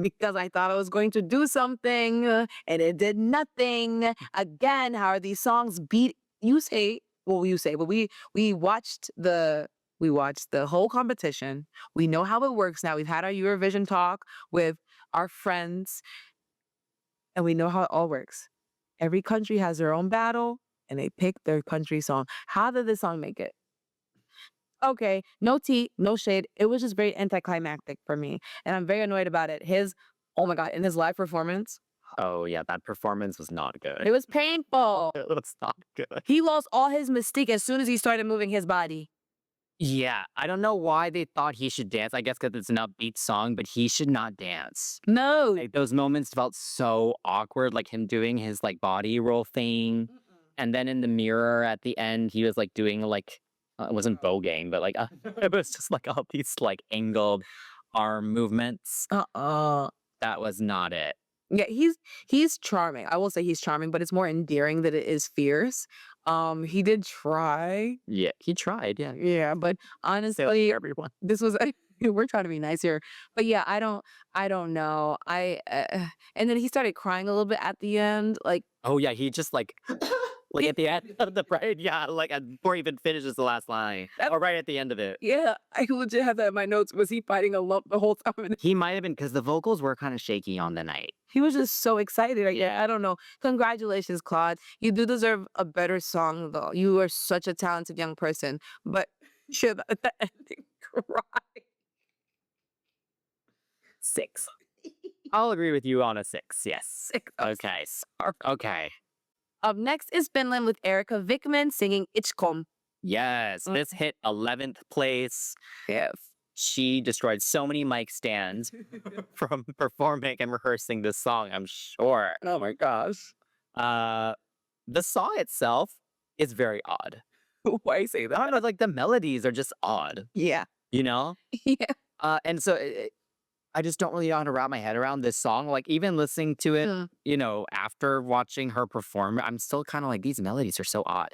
because I thought I was going to do something and it did nothing. Again, how are these songs beat? You say, but we watched the whole competition. We know how it works now. We've had our Eurovision talk with our friends, and we know how it all works. Every country has their own battle, and they pick their country song. How did this song make it? Okay, no tea, no shade. It was just very anticlimactic for me, and I'm very annoyed about it. Oh my God, in his live performance, Oh yeah, that performance was not good. it was painful. It was not good. He lost all his mystique as soon as he started moving his body. Yeah, I don't know why they thought he should dance. I guess because it's an upbeat song, but he should not dance. No. Like those moments felt so awkward, like him doing his like body roll thing, and then in the mirror at the end, he was like doing like it wasn't voguing, but like it was just like all these like angled arm movements. That was not it. Yeah, he's charming. I will say he's charming, but it's more endearing than it is fierce. He did try. Yeah, he tried. Yeah, Yeah, but honestly, everyone. this was we're trying to be nice here. But yeah, I don't know. And then he started crying a little bit at the end, like Oh yeah, he just like at the end of the parade. Yeah, like before he even finishes the last line, or right at the end of it. yeah, I legit have that in my notes. Was he fighting a lump the whole time? And He might have been because the vocals were kind of shaky on the night. he was just so excited. Like, yeah, I don't know. Congratulations, Claude. You do deserve a better song, though. You are such a talented young person. But should at the ending cry. 6. I'll agree with you on a 6. Yes. 6. Okay. Okay. Up next is Finland with Erika Vikman singing Ichkom. Yes. This hit 11th place. Yes. She destroyed so many mic stands from performing and rehearsing this song, I'm sure. Oh my gosh. The song itself is very odd. Why you say I don't know, like the melodies are just odd, Yeah. you know? Yeah. And so I just don't really know how to wrap my head around this song. Like even listening to it, you know, after watching her perform, I'm still kind of like, these melodies are so odd.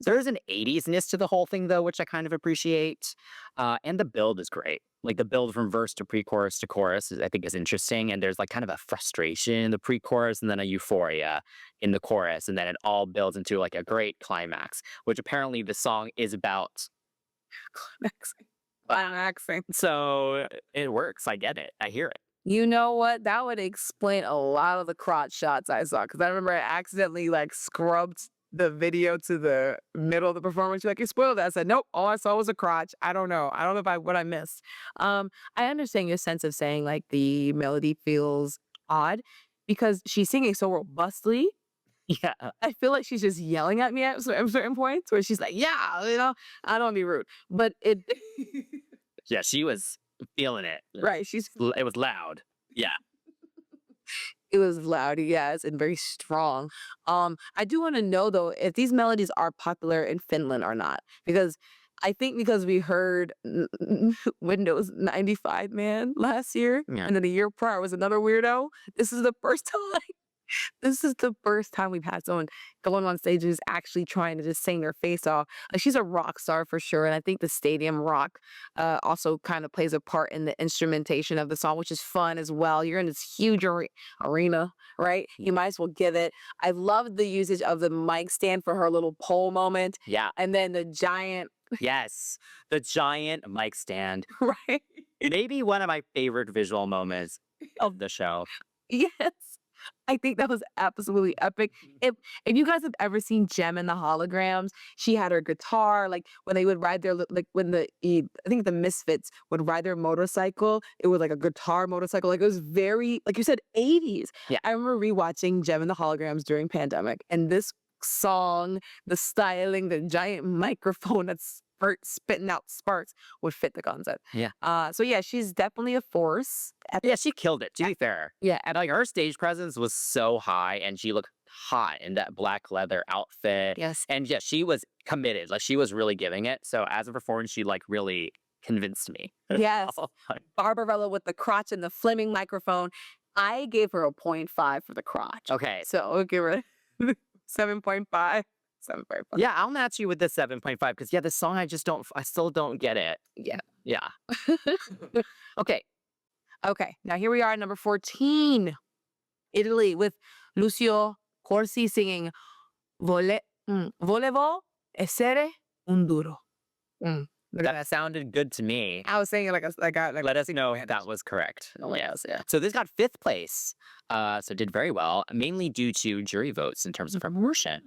There's an 80s-ness to the whole thing, though, which I kind of appreciate. And the build is great. Like the build from verse to pre-chorus to chorus, I think is interesting. And there's like kind of a frustration in the pre-chorus and then a euphoria in the chorus. And then it all builds into like a great climax, which apparently the song is about. Climaxing. So it works. I get it. I hear it. You know what? That would explain a lot of the crotch shots I saw. Because I remember I accidentally like scrubbed the video to the middle of the performance. You're like, you spoiled that. I said, nope, all I saw was a crotch. I don't know. I don't know what I missed. I understand your sense of saying like the melody feels odd because she's singing so robustly. Yeah. I feel like she's just yelling at me at certain points where she's like, yeah, you know, I don't want to be rude. But it Yeah, she was feeling it. right, It was loud. Yeah. it was loud, yes, and very strong. I do want to know though if these melodies are popular in Finland or not. Because I think because we heard Windows 95 Man last year, Yeah. and then the year prior was another weirdo. This is the first time. This is the first time we've had someone going on stages actually trying to just sing their face off. Like, she's a rock star for sure, and I think the stadium rock also kind of plays a part in the instrumentation of the song, which is fun as well. You're in this huge arena, right? You might as well give it. I love the usage of the mic stand for her little pole moment, Yeah. and then the giant, Yes. The giant mic stand. right? Maybe one of my favorite visual moments of the show. Yes. I think that was absolutely epic. If you guys have ever seen Gem and the Holograms, she had her guitar. Like when they would ride their like when I think the Misfits would ride their motorcycle, it was like a guitar motorcycle. Like it was very, like you said, 80s. Yeah. I remember rewatching Gem and the Holograms during pandemic, and this song, the styling, the giant microphone that's spitting out sparks would fit the concept. Yeah. So yeah, she's definitely a force. Yeah, she killed it, to be fair. Yeah. And like her stage presence was so high and she looked hot in that black leather outfit. Yes. And yeah, she was committed. Like she was really giving it. So as a performance, she like really convinced me. Yes. Barbarella with the crotch and the Fleming microphone. I gave her a 0.5 for the crotch. Okay. So I'll give her 7.5. 7.5. Yeah, I'll match you with the 7.5 because yeah, the song I still don't get it. Yeah. Yeah. Okay. Okay, now here we are at number 14. Italy with Lucio Corsi singing Volevo essere un duro. That sounded good to me. I was saying it like Let us know if that was correct. Yes, yeah. So this got 5th place. So did very well, mainly due to jury votes in terms of proportion.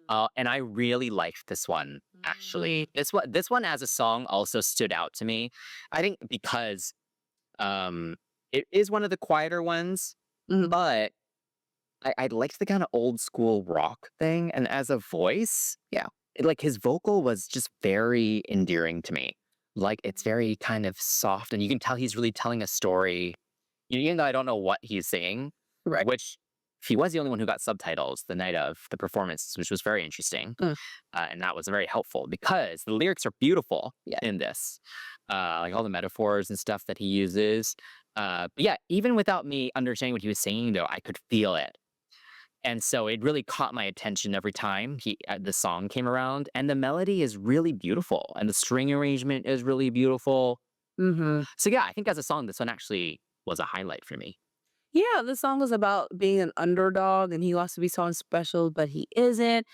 And I really liked this one, actually. This one as a song also stood out to me. I think because it is one of the quieter ones, but I liked the kind of old school rock thing. And as a voice, like his vocal was just very endearing to me. Like it's very kind of soft, and you can tell he's really telling a story. Even though I don't know what he's saying, Right. which he was the only one who got subtitles the night of the performance, which was very interesting. And that was very helpful because the lyrics are beautiful in this. Like all the metaphors and stuff that he uses. But yeah, even without me understanding what he was saying, though, I could feel it. And so it really caught my attention every time the song came around. And the melody is really beautiful. And the string arrangement is really beautiful. So yeah, I think as a song, this one actually was a highlight for me. Yeah, this song was about being an underdog and he wants to be someone special, but he isn't.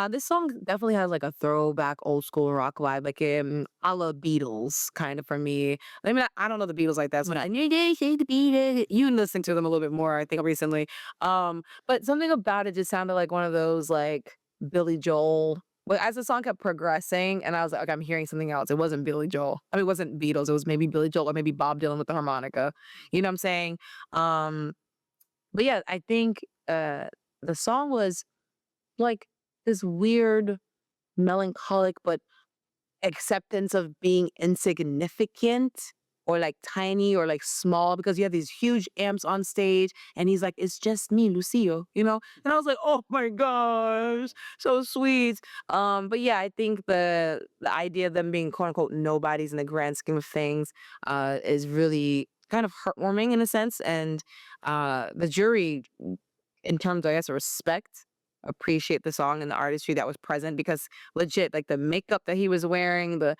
This song definitely has like a throwback old school rock vibe, like a la Beatles kind of for me. I mean, I don't know the Beatles like that, so I knew they say the Beatles. You listen to them a little bit more, I think, recently. But something about it just sounded like one of those like Billy Joel. Well, as the song kept progressing, and I was like, okay, I'm hearing something else. It wasn't Billy Joel. I mean, it wasn't Beatles. It was maybe Billy Joel or maybe Bob Dylan with the harmonica. You know what I'm saying? But yeah, I think the song was like this weird, melancholic, but acceptance of being insignificant or like tiny or like small because you have these huge amps on stage and he's like, it's just me, Lucio, you know? And I was like, oh my gosh, so sweet. But yeah, I think the idea of them being quote unquote nobodies in the grand scheme of things is really kind of heartwarming in a sense. And the jury, in terms, I guess, of respect, appreciate the song and the artistry that was present because legit, like the makeup that he was wearing, the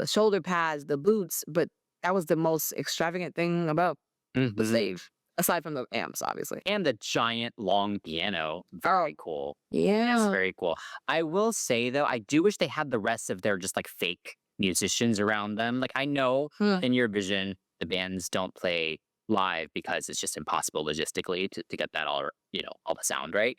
shoulder pads, the boots, but that was the most extravagant thing about the stage, aside from the amps, obviously. And the giant long piano. Very cool. Yeah. It's very cool. I will say, though, I do wish they had the rest of their just like fake musicians around them. Like I know in Eurovision, the bands don't play live because it's just impossible logistically to get that all the sound right.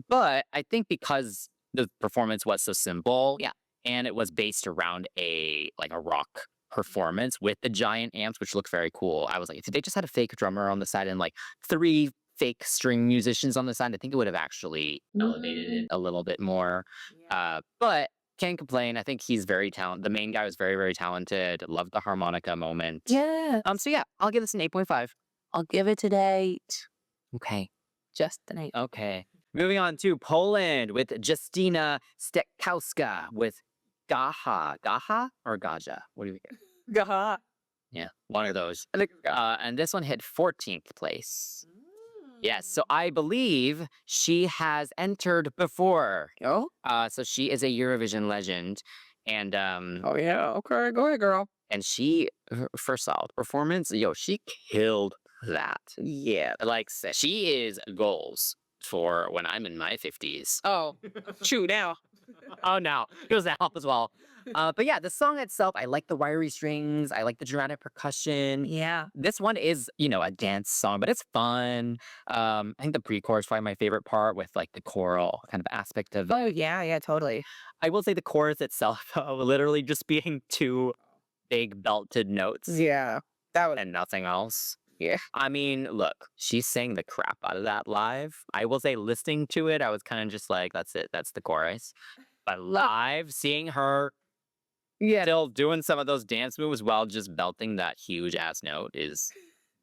But I think because the performance was so simple, and it was based around a rock performance with the giant amps, which look very cool. I was like, if they just had a fake drummer on the side and like 3 fake string musicians on the side, I think it would have actually elevated it a little bit more. But can't complain. I think he's very talented. The main guy was very, very talented. Loved the harmonica moment. Yeah. So yeah, I'll give this an 8.5. I'll give it an 8. Okay. Just an 8. Okay. Moving on to Poland with Justyna Steckowska with Gaha. Gaha or Gaja? What do you think? Gaha. Yeah, one of those. And this one hit 14th place. Yes, so I believe she has entered before. Oh? So she is a Eurovision legend. And Oh yeah, okay, go ahead, girl. and she, first off, performance, she killed that. Yeah. Like, she is goals for when I'm in my 50s. Oh, shoot now. Oh no, it goes that help as well. But yeah, the song itself, I like the wiry strings. I like the dramatic percussion. Yeah. This one is, a dance song, but it's fun. I think the pre-chorus is probably my favorite part with like the choral kind of aspect of it. Oh yeah, totally. I will say the chorus itself, literally just being 2 big belted notes Yeah. That was and nothing else. yeah. I mean, look, she sang the crap out of that live. I will say, listening to it, I was kind of just like, that's it. That's the chorus. But live, seeing her still doing some of those dance moves while just belting that huge ass note is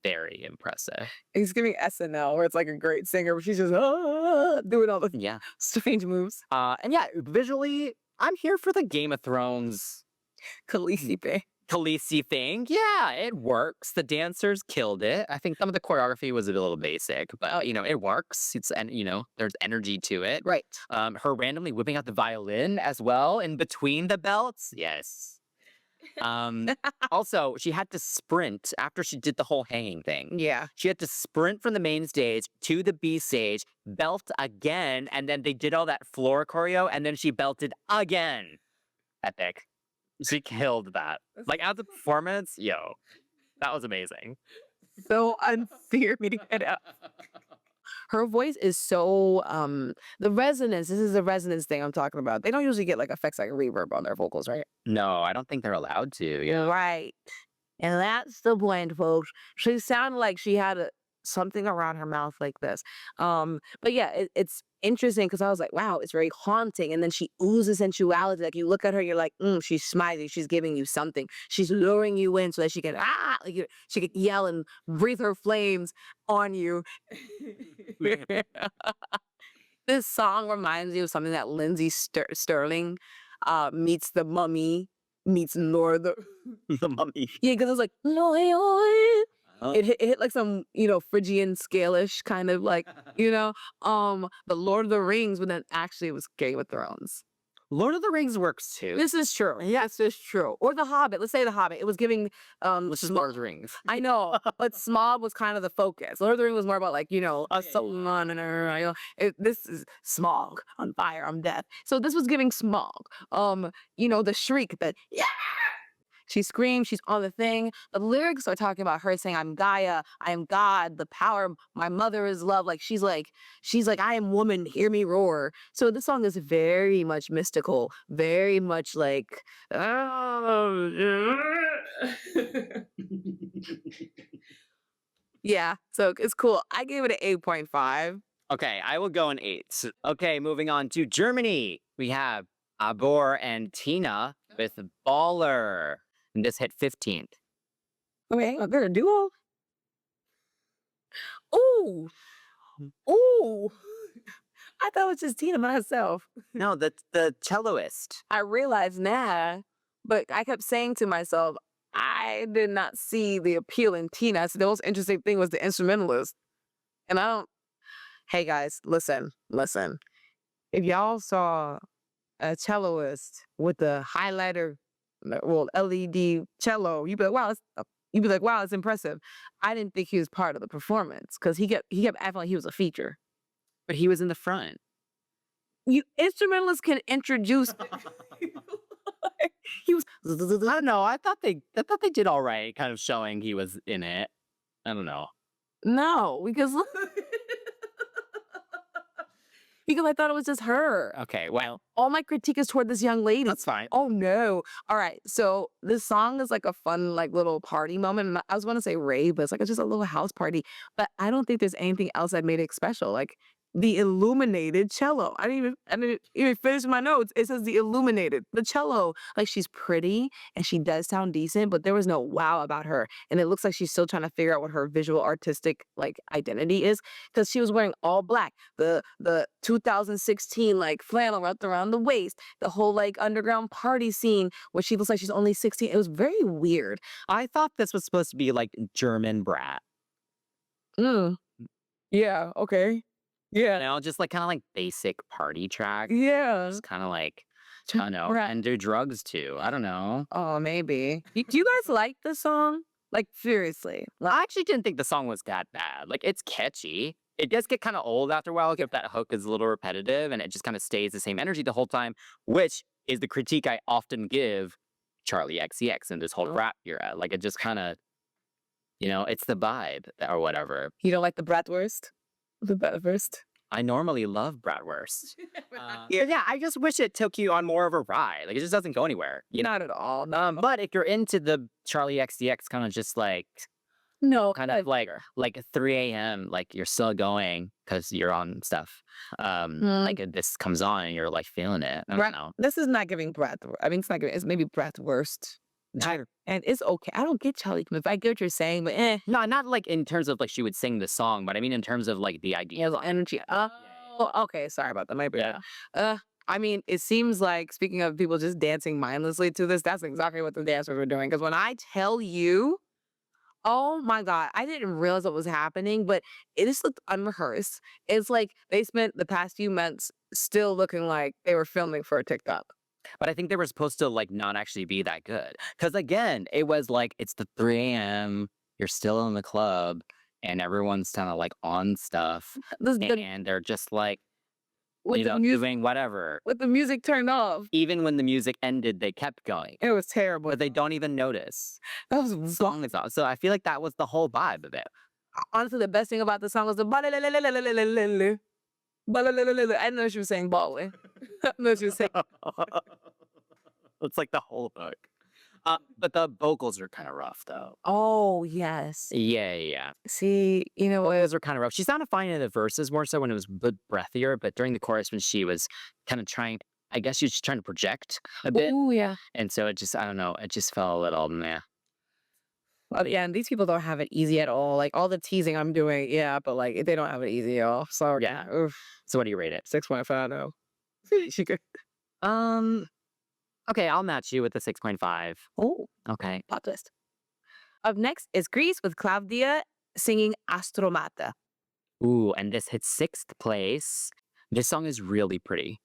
very impressive. He's giving SNL where it's like a great singer, but she's just doing all the strange moves. And yeah, visually, I'm here for the Game of Thrones Khaleesi thing. Yeah, it works. The dancers killed it. I think some of the choreography was a little basic, but it works. There's energy to it. Right. Her randomly whipping out the violin as well in between the belts. Yes. Also, she had to sprint after she did the whole hanging thing. Yeah. She had to sprint from the main stage to the B stage, belt again, and then they did all that floor choreo, and then she belted again. Epic. She killed that. Like, as a performance, yo, that was amazing. So unfair me to get up. Her voice is so the resonance. This is the resonance thing I'm talking about. They don't usually get like effects like reverb on their vocals, right? No, I don't think they're allowed to. Yeah. Right. And that's the point, folks. She sounded like she had something around her mouth like this. But yeah, it's interesting because I was like, wow, it's very haunting. And then she oozes sensuality. Like you look at her, you're like, she's smiling. She's giving you something. She's luring you in so that she can she could yell and breathe her flames on you. This song reminds me of something that Lindsay Sterling meets the Mummy meets Lord the Mummy. Yeah, because it was like Lord. It hit like some, Phrygian Scalish kind of like, the Lord of the Rings, but then actually it was Game of Thrones. Lord of the Rings works too. This is true. Yes, this is true. Or The Hobbit. Let's say The Hobbit. It was giving Which is Lord of the Rings. I know, but Smaug was kind of the focus. Lord of the Rings was more about like, a Sauron and her, this is Smaug on fire, on death. So this was giving Smaug. The shriek that she screams, she's on the thing. The lyrics are talking about her saying, I'm Gaia, I am God, the power, my mother is love. Like she's like, I am woman, hear me roar. So this song is very much mystical, very much like, yeah, so it's cool. I gave it an 8.5. Okay, I will go an 8. Okay, moving on to Germany. We have Abor and Tina with Baller. And this hit 15th. Okay, they're a duo. Ooh. Ooh. I thought it was just Tina by herself. No, the celloist. I realize now, but I kept saying to myself, I did not see the appeal in Tina. So the most interesting thing was the instrumentalist. And hey guys, listen. If y'all saw a celloist with the highlighter, LED cello, you'd be like, wow, it's impressive. I didn't think he was part of the performance because he kept acting like he was a feature. But he was in the front. You instrumentalists can introduce. He was. I don't know. I thought they did all right, kind of showing he was in it. I don't know. No, because I thought it was just her. Okay, well, all my critique is toward this young lady. That's fine. Oh no. All right. So this song is like a fun, like little party moment. And I was going to say rave, but it's like it's just a little house party. But I don't think there's anything else that made it special. Like the illuminated cello. I didn't even finish my notes. It says the illuminated, the cello. Like she's pretty and she does sound decent, but there was no wow about her. And it looks like she's still trying to figure out what her visual artistic like identity is because she was wearing all black. The 2016 like flannel wrapped around the waist. The whole like underground party scene where she looks like she's only 16. It was very weird. I thought this was supposed to be like German brat. Yeah. Okay. Yeah. Just like kind of like basic party track. Yeah. Just kind of like, I don't know. And do drugs too. I don't know. Oh, maybe. Do you guys like the song? Like, seriously. I actually didn't think the song was that bad. Like, it's catchy. It does get kind of old after a while if that hook is a little repetitive and it just kind of stays the same energy the whole time, which is the critique I often give Charlie XCX in this whole rap era. Like, it just kind of, it's the vibe or whatever. You don't like the bratwurst? The bratwurst? I normally love bratwurst. Yeah, I just wish it took you on more of a ride. Like, it just doesn't go anywhere. Not at all. But if you're into the Charlie XCX kind of just like, no, kind of like 3 a.m. like you're still going because you're on stuff. Like this comes on and you're like feeling it. I don't know. This is not giving bratwurst. I mean, it's not giving. It's maybe bratwurst. And it's okay. I don't get Charlie. If I get what you're saying, but no, not like in terms of like she would sing the song, but I mean in terms of like the idea, the energy. Okay. Sorry about that. Maybe. Yeah. I mean, it seems like speaking of people just dancing mindlessly to this, that's exactly what the dancers were doing. Because when I tell you. Oh my God, I didn't realize what was happening, but it just looked unrehearsed. It's like they spent the past few months still looking like they were filming for a TikTok. But I think they were supposed to like not actually be that good. Because again, it was like it's the 3 a.m. You're still in the club, and everyone's kind of like on stuff, and they're just like doing whatever. with the music turned off. Even when the music ended, they kept going, It was terrible. but they don't even notice. That was The song is off. So I feel like that was the whole vibe of it. honestly the best thing about the song was the ba-la-la-la-la-la-la-la-la. Ba-la-la-la-la-la. I didn't know she was saying Balway. I didn't know she was saying. It's like the whole hook. But the vocals are kind of rough, though. Oh yes. Yeah. See, you know what? Vocals are kind of rough. She sounded fine in the verses more so when it was breathier, but during the chorus when she was kind of trying, I guess she was just trying to project a bit. Oh yeah. And so it just, I don't know, it just felt a little meh. Well, yeah, and these people don't have it easy at all. Like all the teasing I'm doing, yeah, but like they don't have it easy at all. So Yeah. oof, So what do you rate it? 6.5 no. She could. Okay, I'll match you with the 6.5. Oh, Okay. plot twist. Up next is Greece with Claudia singing Astromata. Ooh, and this hits 6th place. This song is really pretty.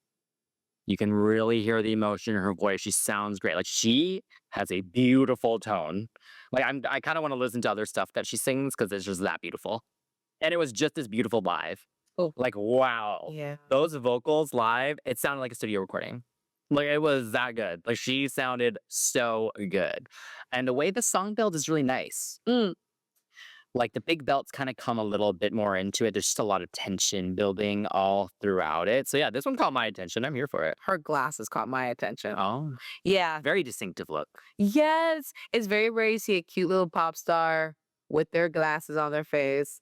You can really hear the emotion in her voice. She sounds great. Like she has a beautiful tone. Like I kind of want to listen to other stuff that she sings because it's just that beautiful. And it was just as beautiful live. Oh. Like wow. Yeah. Those vocals live, it sounded like a studio recording. Like it was that good. Like she sounded so good. And the way the song build is really nice. Like the big belts kind of come a little bit more into it. There's just a lot of tension building all throughout it. So yeah, this one caught my attention. I'm here for it. Her glasses caught my attention. Oh, Yeah. very distinctive look. Yes. It's very rare you see a cute little pop star with their glasses on their face.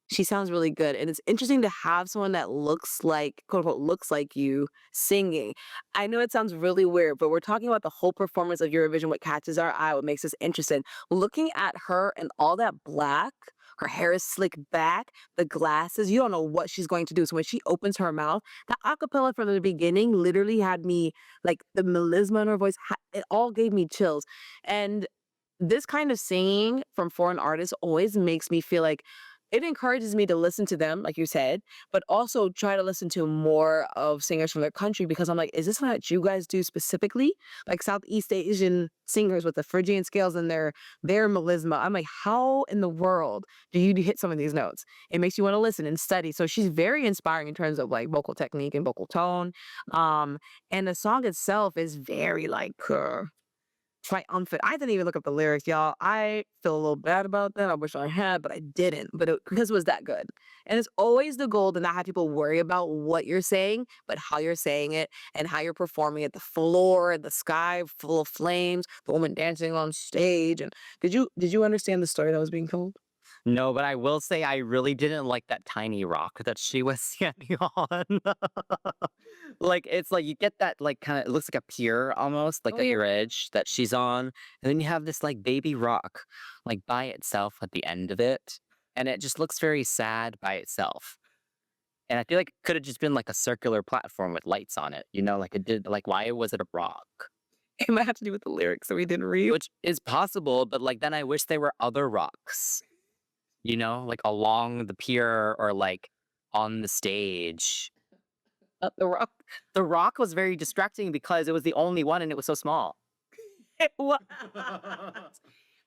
She sounds really good. And it's interesting to have someone that looks like, quote unquote, looks like you singing. I know it sounds really weird, but we're talking about the whole performance of Eurovision, what catches our eye, what makes us interested. Looking at her and all that black, her hair is slicked back, the glasses, you don't know what she's going to do. So when she opens her mouth, the acapella from the beginning literally had me, like the melisma in her voice, it all gave me chills. And this kind of singing from foreign artists always makes me feel like it encourages me to listen to them, like you said, but also try to listen to more of singers from their country because I'm like, is this what you guys do specifically? Like Southeast Asian singers with the Phrygian scales and their melisma. I'm like, how in the world do you hit some of these notes? It makes you want to listen and study. So she's very inspiring in terms of like vocal technique and vocal tone. And the song itself is very like triumphant. I didn't even look up the lyrics, y'all. I feel a little bad about that. I wish I had, but I didn't. But because it was that good. And it's always the goal to not have people worry about what you're saying, but how you're saying it and how you're performing it. The floor, the sky full of flames, the woman dancing on stage. And did you understand the story that was being told? No, but I will say I really didn't like that tiny rock that she was standing on. Like it's like you get that like kind of it looks like a pier almost, like Oh, a yeah. bridge that she's on, and then you have this like baby rock like by itself at the end of it, and it just looks very sad by itself. And I feel like it could have just been like a circular platform with lights on it, like it did. Like why was it a rock? It might have to do with the lyrics that we didn't read. Which is possible, but like then I wish there were other rocks. Like along the pier or like on the stage. The rock. The rock was very distracting because it was the only one and it was so small. It was.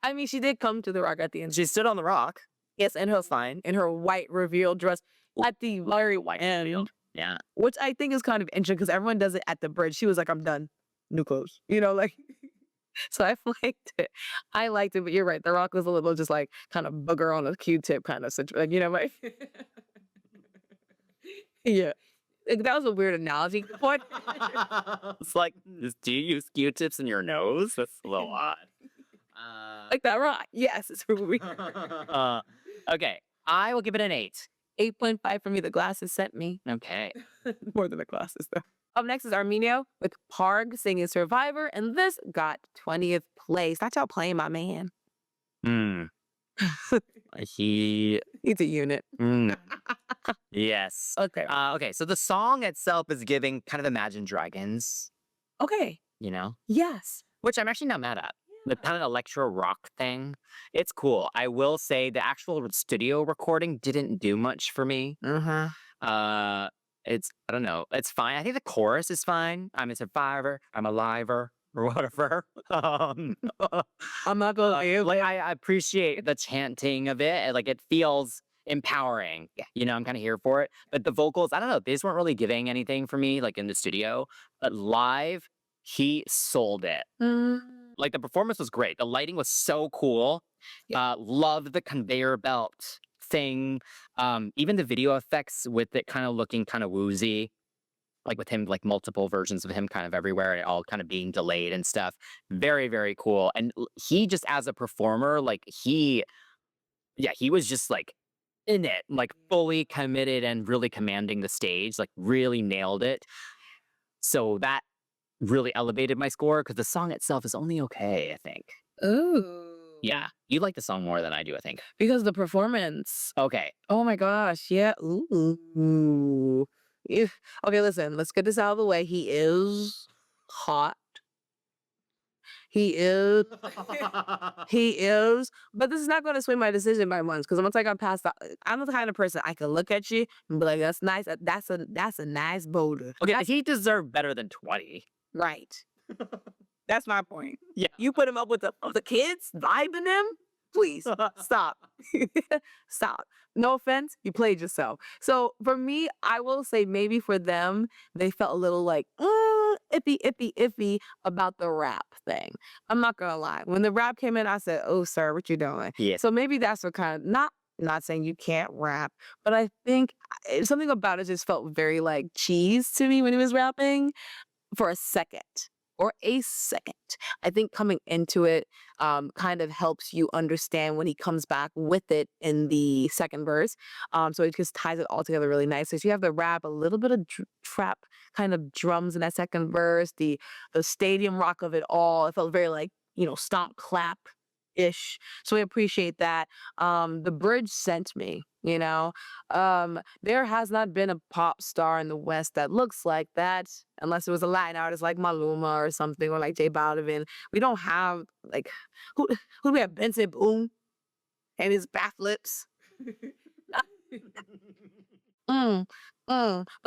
I mean, she did come to the rock at the end. She stood on the rock. Yes, and her Fine. in her white revealed dress at the very white end, Yeah. which I think is kind of interesting because everyone does it at the bridge. She was like, "I'm done, new clothes," like. So I liked it. I liked it, but you're right. The rock was a little just like kind of booger on a Q-tip kind of situation, like, yeah. Like, that was a weird analogy. Point. It's like, do you use Q-tips in your nose? That's a little odd. Like that rock. Yes, it's weird. Okay, I will give it an 8. 8.5 for me. The glasses sent me. Okay. More than the glasses, though. Up next is Armenio with Parg singing Survivor, and this got 20th place. That's outplaying my man. He... He's a unit. Yes. Okay. Okay, so the song itself is giving kind of Imagine Dragons, Okay. Yes. which I'm actually not mad at. The kind of electro rock thing, it's cool. I will say the actual studio recording didn't do much for me. Uh-huh. I don't know. It's fine. I think the chorus is fine. I'm a survivor. I'm a liver or whatever. I'm not gonna Like I appreciate the chanting of it. And, like it feels empowering. You know, I'm kind of here for it. But the vocals, I don't know. They just weren't really giving anything for me, like in the studio. But live, he sold it. Like the performance was great. The lighting was so cool. Loved the conveyor belt thing. Even the video effects with it kind of looking kind of woozy, like with him, like multiple versions of him kind of everywhere, and all kind of being delayed and stuff. Very, very cool. And he just as a performer, like he was just like in it, like fully committed and really commanding the stage, like really nailed it. So that really elevated my score because the song itself is only okay, I think. Ooh. Yeah. You like the song more than I do, I think. Because the performance. Okay. Oh my gosh. Yeah. Ooh. Okay, listen, let's get this out of the way. He is hot. He is. He is. But this is not going to sway my decision by months because once I got past that, I'm the kind of person I can look at you and be like, that's nice. That's a nice boulder. Okay, he deserved better than 20. Right. That's my point. Yeah. You put him up with the kids, vibing them? Please, stop. Stop. No offense, you played yourself. So for me, I will say maybe for them, they felt a little like, iffy about the rap thing. I'm not gonna lie. When the rap came in, I said, oh, sir, what you doing? Yeah. So maybe that's what kind of, not saying you can't rap, but I think something about it just felt very like cheese to me when he was rapping for a second. I think coming into it kind of helps you understand when he comes back with it in the second verse. So it just ties it all together really nice. So you have the rap, a little bit of trap kind of drums in that second verse, the stadium rock of it all. It felt very like, stomp clap ish. So I appreciate that. The bridge sent me, there has not been a pop star in the West that looks like that, unless it was a Latin artist like Maluma or something, or like J Balvin. We don't have like who do we have? Benson Boone and his bath lips. But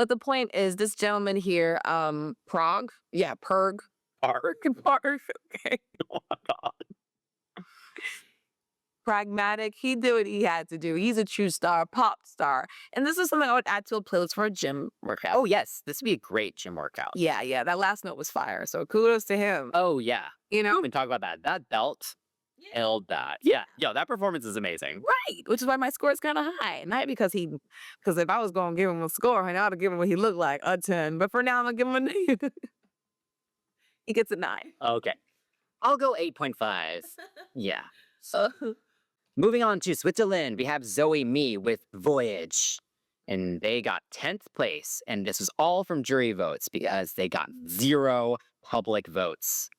the point is, this gentleman here, Prague, Perg, okay. Oh my God. Pragmatic. He did what he had to do. He's a true star, pop star. And this is something I would add to a playlist for a gym workout. Oh, yes. This would be a great gym workout. Yeah. That last note was fire. So kudos to him. Oh, yeah. You know? We can talk about that. That belt held that. Yeah. Yo, that performance is amazing. Right. Which is why my score is kind of high. Not because if I was going to give him a score, I ought to give him what he looked like, a 10. But for now, I'm going to give him a 9. He gets a 9. Okay. I'll go 8.5. Yeah. Moving on to Switzerland, we have Zoë Më with Voyage. And they got 10th place. And this was all from jury votes because they got 0 public votes.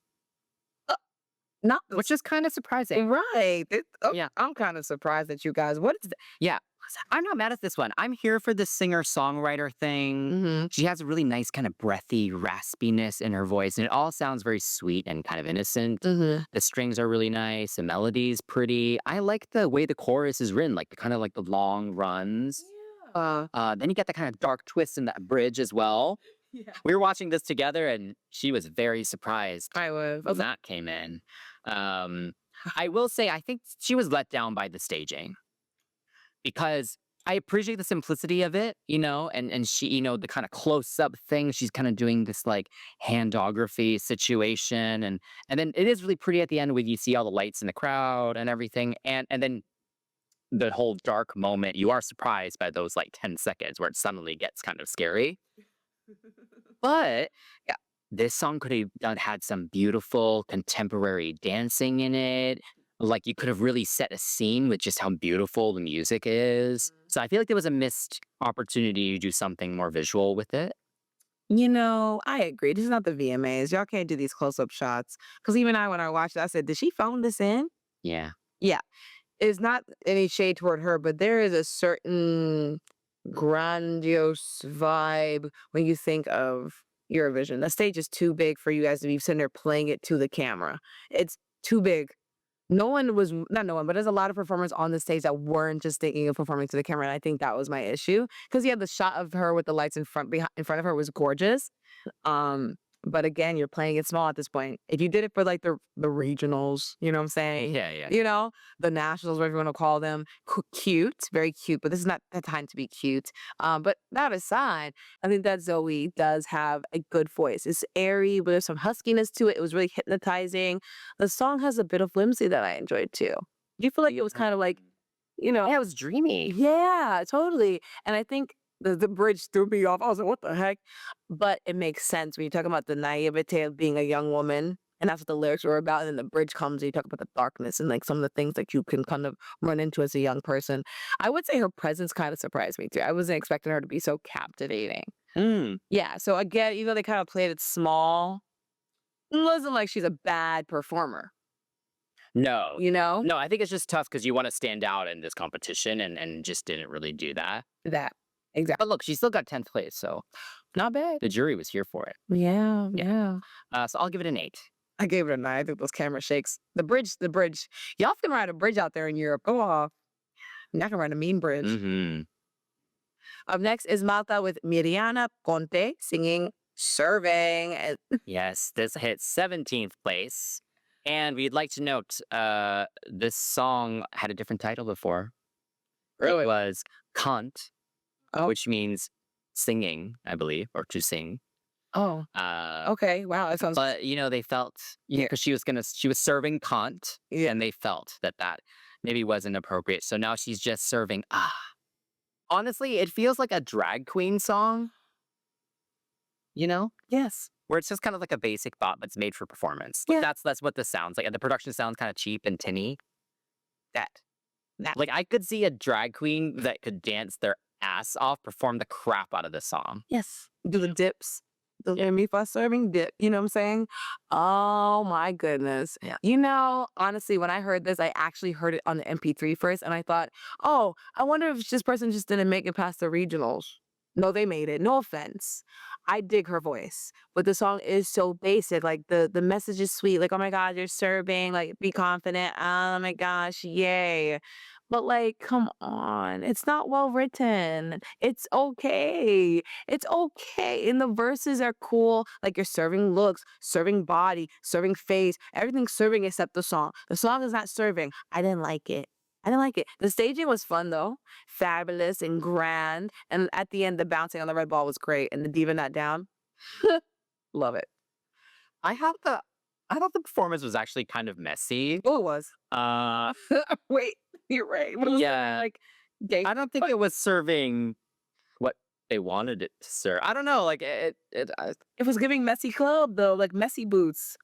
Which is kind of surprising. Right. Yeah. I'm kind of surprised at you guys. What is that? Yeah. I'm not mad at this one. I'm here for the singer-songwriter thing. Mm-hmm. She has a really nice kind of breathy raspiness in her voice, and it all sounds very sweet and kind of innocent. Mm-hmm. The strings are really nice. The melody's pretty. I like the way the chorus is written, like kind of like the long runs. Yeah. Then you get the kind of dark twist in that bridge as well. Yeah. We were watching this together, and she was very surprised I was. when that came in. I will say, I think she was let down by the staging. Because I appreciate the simplicity of it, and she, the kind of close-up thing. She's kind of doing this like handography situation, and then it is really pretty at the end when you see all the lights in the crowd and everything, and then the whole dark moment. You are surprised by those like 10 seconds where it suddenly gets kind of scary. But yeah, this song could have had some beautiful contemporary dancing in it. Like you could have really set a scene with just how beautiful the music is. So I feel like there was a missed opportunity to do something more visual with it. I agree. This is not the VMAs. Y'all can't do these close-up shots. Because even when I watched it, I said, did she phone this in? Yeah. Yeah. It's not any shade toward her, but there is a certain grandiose vibe when you think of Eurovision. The stage is too big for you guys to be sitting there playing it to the camera. It's too big. no one was, not no one, but there's a lot of performers on the stage that weren't just thinking of performing to the camera. And I think that was my issue. Because the shot of her with the lights in front of her was gorgeous. But again, you're playing it small at this point. If you did it for like the regionals, you know what I'm saying? Yeah. You know, the nationals, whatever you want to call them, cute, very cute. But this is not the time to be cute. But that aside, I think that Zoe does have a good voice. It's airy, but there's some huskiness to it. It was really hypnotizing. The song has a bit of whimsy that I enjoyed too. Do you feel like it was kind of like, Yeah, it was dreamy. yeah, totally. And I think the bridge threw me off. I was like, what the heck? But it makes sense when you talk about the naivete of being a young woman. And that's what the lyrics were about. And then the bridge comes and you talk about the darkness and like some of the things that you can kind of run into as a young person. I would say her presence kind of surprised me too. I wasn't expecting her to be so captivating. Yeah. So again, even though they kind of played it small, it wasn't like she's a bad performer. No. No, I think it's just tough because you want to stand out in this competition and just didn't really do that. that. Exactly. But look, she still got 10th place, so Not bad. the jury was here for it. Yeah. So I'll give it an 8. I gave it a 9. I think those camera shakes. The bridge. Y'all can ride a bridge out there in Europe. Go off. Y'all can ride a mean bridge. Up next is Malta with Miriana Conte singing Serving. Yes, this hit 17th place. And we'd like to note this song had a different title before. Really? It was Kant, Oh. which means singing, I believe, or to sing. Oh, okay. Wow, that sounds. But they felt because she was serving Kant, and they felt that maybe wasn't appropriate. So now she's just serving. Honestly, it feels like a drag queen song. Yes. Where it's just kind of like a basic bop, but it's made for performance. Yeah. That's what this sounds like. And the production sounds kind of cheap and tinny. That. Like I could see a drag queen that could dance their ass off, perform the crap out of this song. Yes. Do the dips. The me for serving dip. You know what I'm saying? Oh my goodness. Yeah. Honestly, when I heard this, I actually heard it on the MP3 first, and I thought, oh, I wonder if this person just didn't make it past the regionals. No, they made it. No offense. I dig her voice, but the song is so basic. Like the message is sweet. Like, oh my God, you're serving. Like, be confident. Oh my gosh, yay. But like, come on. It's not well written. It's okay. It's okay. And the verses are cool. Like you're serving looks, serving body, serving face, everything's serving except the song. The song is not serving. I didn't like it. The staging was fun though. Fabulous and grand. And at the end, the bouncing on the red ball was great. And the diva not down. Love it. I thought the performance was actually kind of messy. Oh, it was. Wait, you're right. What was it? Yeah. Like, I don't think it was serving what they wanted it to serve. I don't know. Like it was giving messy club though, like messy boots.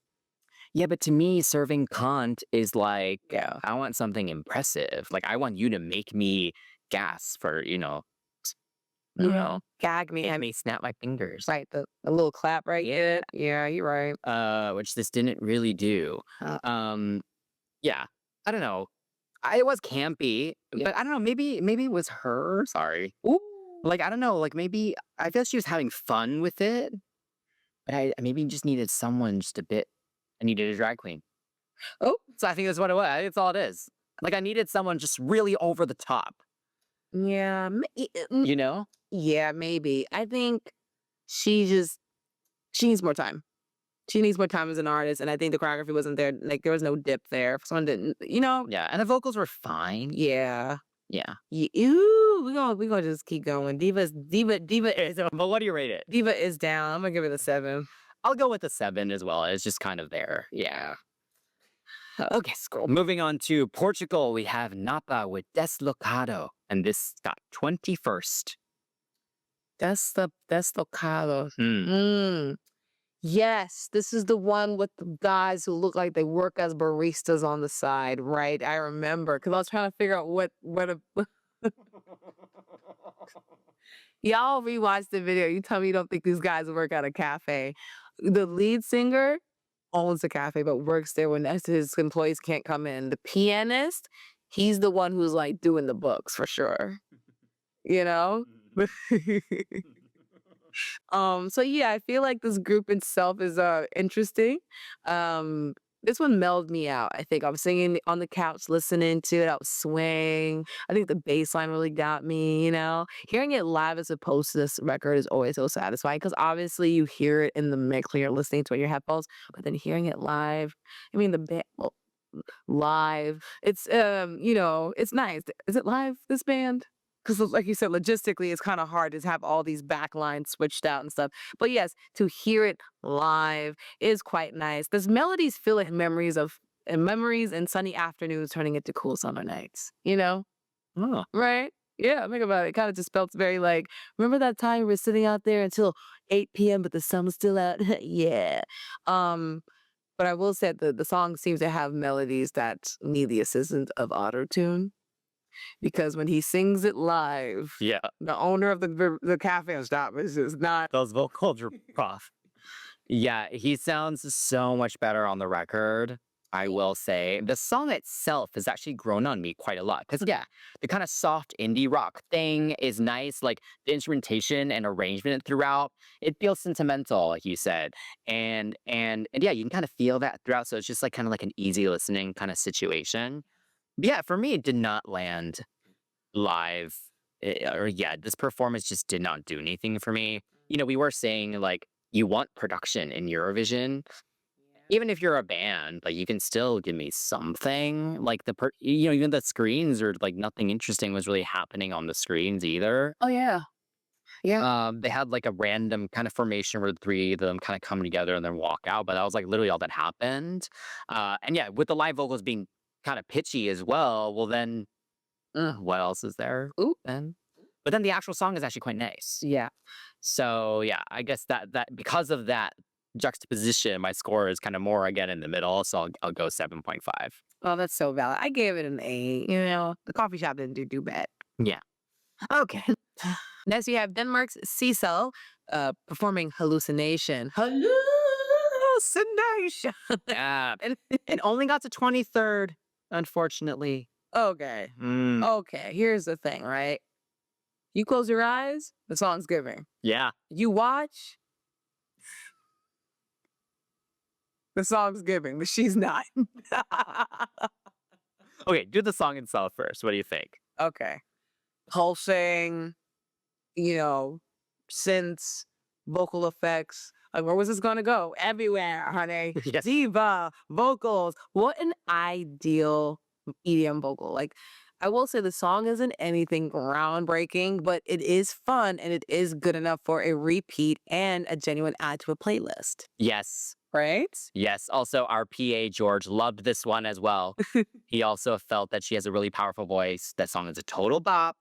yeah, but to me, serving Kant is like, Yeah. I want something impressive. Like I want you to make me gasp for, Gag me. make me snap my fingers. Right, the little clap, right? Yeah. Yeah, you're right. Which this didn't really do. Uh. Yeah, I don't know. It was campy, but I don't know. Maybe it was her. Sorry. Ooh. Like I don't know. Like maybe I feel she was having fun with it, but I maybe just needed someone just a bit. I needed a drag queen. Oh. So I think that's what it was. I think that's all it is. Like I needed someone just really over the top. Yeah. You know? Yeah, maybe. I think she needs more time. She needs more time as an artist, and I think the choreography wasn't there. Like there was no dip there. Someone didn't, Yeah, and the vocals were fine. Yeah. Yeah. Ooh, we gonna just keep going. Diva is But what do you rate it? Diva is down. I'm gonna give it a 7. I'll go with a 7 as well. It's just kind of there. Yeah. Okay, scroll. Moving on to Portugal, we have Napa with Deslocado, and this got 21st. That's Locado. Hmm. Yes, this is the one with the guys who look like they work as baristas on the side, right? I remember because I was trying to figure out what y'all rewatch the video. You tell me you don't think these guys work at a cafe. The lead singer owns the cafe but works there when his employees can't come in. The pianist, he's the one who's like doing the books for sure. You know? So yeah, I feel like this group itself is interesting. This one mellowed me out. I think I was singing on the couch, listening to it. I was swaying. I think the bass line really got me, you know? Hearing it live as opposed to this record is always so satisfying because obviously you hear it in the mix when you're listening to it in your headphones, but then hearing it live, I mean, the band, live, it's, you know, it's nice. Is it live, this band? Because like you said, logistically, it's kind of hard to have all these back lines switched out and stuff. But yes, to hear it live is quite nice. Those melodies feel like memories and sunny afternoons turning into cool summer nights, you know? Oh. Right? Yeah, think about it. It kind of just felt very like, remember that time we were sitting out there until 8 p.m., but the sun was still out? Yeah. But I will say the song seems to have melodies that need the assistance of auto-tune. Because when he sings it live, Yeah. the owner of the cafe stop is just not. Those vocals are rough. Yeah, he sounds so much better on the record, I will say. The song itself has actually grown on me quite a lot. Because, yeah, the kind of soft indie rock thing is nice. Like, the instrumentation and arrangement throughout, it feels sentimental, like you said. And yeah, you can kind of feel that throughout. So it's just like kind of like an easy listening kind of situation. But yeah, for me, it did not land live. This performance just did not do anything for me. You know, we were saying, like, you want production in Eurovision. Even if you're a band, like, you can still give me something. Like, even the screens or, like, nothing interesting was really happening on the screens either. Oh, yeah. Yeah. They had, like, a random kind of formation where the three of them kind of come together and then walk out. But that was, like, literally all that happened. And yeah, with the live vocals being kind of pitchy as well, well then, what else is there? Ooh. Then, but then the actual song is actually quite nice. Yeah. So yeah, I guess that because of that juxtaposition, my score is kind of more again in the middle. So I'll go 7.5. Oh, that's so valid. I gave it an 8. You know, the coffee shop didn't do too bad. Yeah. Okay. Next, we have Denmark's Cecil performing Hallucination. Hallucination. Yeah. It only got to 23rd, unfortunately. Okay. Okay. Here's the thing, right? You close your eyes, the song's giving. Yeah. You watch, the song's giving, but she's not. Okay, do the song itself first. What do you think? Okay. Pulsing, you know, synths, vocal effects. Like, where was this going to go? Everywhere, honey. Yes. Diva, vocals. What an ideal EDM vocal. Like, I will say the song isn't anything groundbreaking, but it is fun and it is good enough for a repeat and a genuine add to a playlist. Yes. Right? Yes. Also, our PA, George, loved this one as well. He also felt that she has a really powerful voice. That song is a total bop.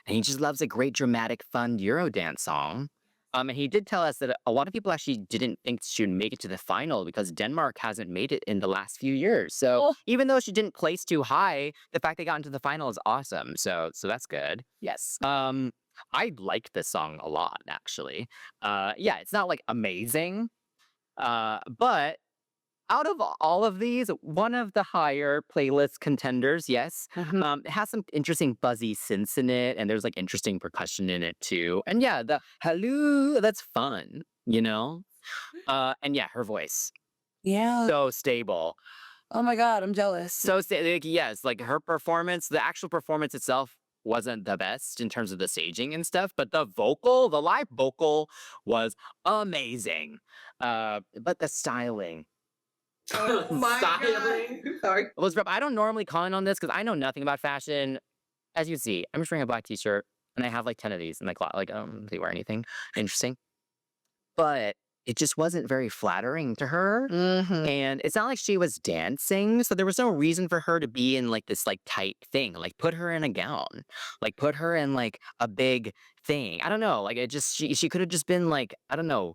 And he just loves a great, dramatic, fun Eurodance song. And he did tell us that a lot of people actually didn't think she would make it to the final because Denmark hasn't made it in the last few years. So even though she didn't place too high, the fact they got into the final is awesome. So that's good. Yes. I liked this song a lot, actually. Yeah, it's not like amazing. But out of all of these, one of the higher playlist contenders, yes. It has some interesting fuzzy synths in it, and there's like interesting percussion in it too. And yeah, the hello, that's fun, you know? And yeah, her voice. Yeah. So stable. Oh my God, I'm jealous. So yes, like her performance, the actual performance itself wasn't the best in terms of the staging and stuff, but the live vocal was amazing. But the styling. Oh my God. Sorry. Elizabeth, I don't normally comment on this because I know nothing about fashion. As you see, I'm just wearing a black t-shirt and I have like 10 of these in my closet. Like, I don't really wear anything interesting. But it just wasn't very flattering to her. And it's not like she was dancing. So there was no reason for her to be in like this like tight thing. Like put her in a gown. Like put her in like a big thing. I don't know. Like it just, she could have just been like, I don't know.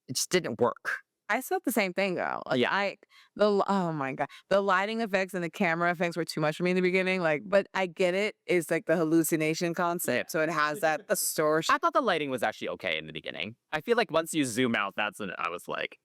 It just didn't work. I felt the same thing though. Like, Yeah. oh my God, the lighting effects and the camera effects were too much for me in the beginning. Like, but I get it. It's like the hallucination concept, so it has that distortion. I thought the lighting was actually okay in the beginning. I feel like once you zoom out, that's when I was like,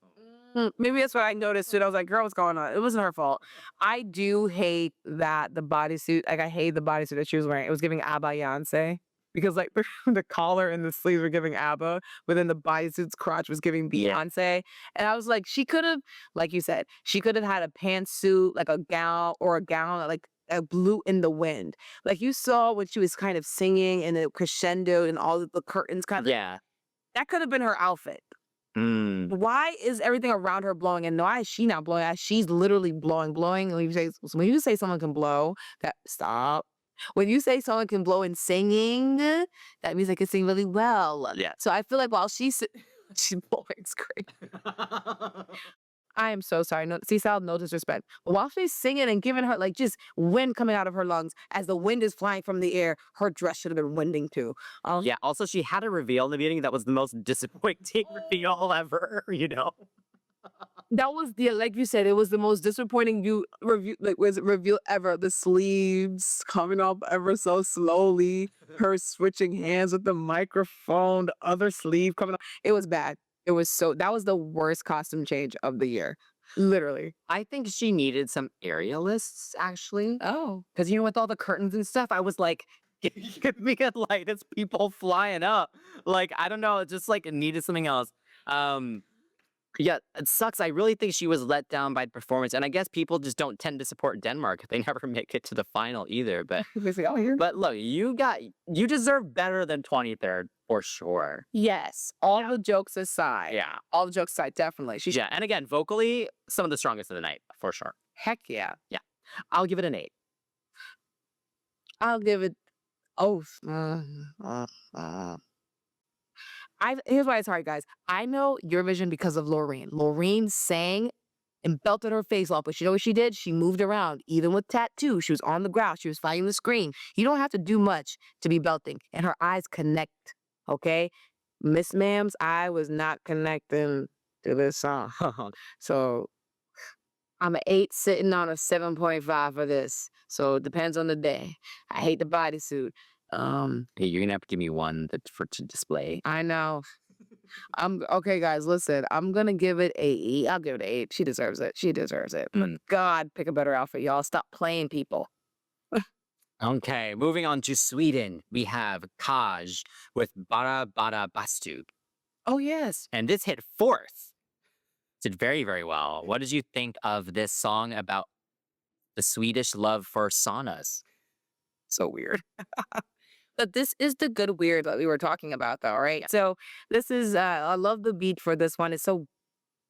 Maybe that's what I noticed too. I was like, girl, what's going on? It wasn't her fault. I do hate that the bodysuit. Like, I hate the bodysuit that she was wearing. It was giving Abba Beyonce. because like the collar and the sleeves were giving ABBA, but then the bodysuit's crotch was giving Beyonce. And I was like, she could have, like you said, she could have had a pantsuit, like a gown that like blew in the wind. Like you saw when she was kind of singing and it crescendo and all of the curtains kind of, that could have been her outfit. Why is everything around her blowing? And why is she not blowing? She's literally blowing. When you say someone can blow, stop. When you say someone can blow in singing, that means they can sing really well. Yeah. So I feel like while she's blowing, it's great. I am so sorry. No, Sal, no disrespect. But while she's singing and giving her like just wind coming out of her lungs as the wind is flying from the air, her dress should have been winding too. Yeah. Also, she had a reveal in the beginning that was the most disappointing reveal ever. You know. That was like you said, it was the most disappointing reveal ever. The sleeves coming off ever so slowly, her switching hands with the microphone, the other sleeve coming off. It was bad. That was the worst costume change of the year. Literally. I think she needed some aerialists, actually. Oh. Because, with all the curtains and stuff, I was like, give me a light. It's people flying up. Like, I don't know. It just, like, needed something else. Yeah, it sucks. I really think she was let down by the performance. And I guess people just don't tend to support Denmark. They never make it to the final either. But, but look, you deserve better than 23rd. For sure. Yes. All the jokes aside. Yeah. All the jokes aside, definitely. And again, vocally, some of the strongest of the night, for sure. Heck yeah. Yeah. I'll give it an 8. I'll give it... Here's why it's hard, guys. I know Eurovision because of Loreen. Loreen sang and belted her face off, but you know what she did? She moved around, even with tattoo. She was on the ground. She was fighting the screen. You don't have to do much to be belting. And her eyes connect. Okay, Miss Ma'am's eye was not connecting to this song. So I'm an 8 sitting on a 7.5 for this. So it depends on the day. I hate the bodysuit. Hey, you're gonna have to give me one to display. I know. Okay, guys, listen. I'm gonna give it I'll give it an 8. She deserves it. But God, pick a better outfit, y'all. Stop playing people. Okay, moving on to Sweden, we have Kaj with Bara Bara Bastu. Oh, yes. And this hit 4th. Did very, very well. What did you think of this song about the Swedish love for saunas? So weird. But this is the good weird that we were talking about, though, right? Yeah. So this is, I love the beat for this one. It's so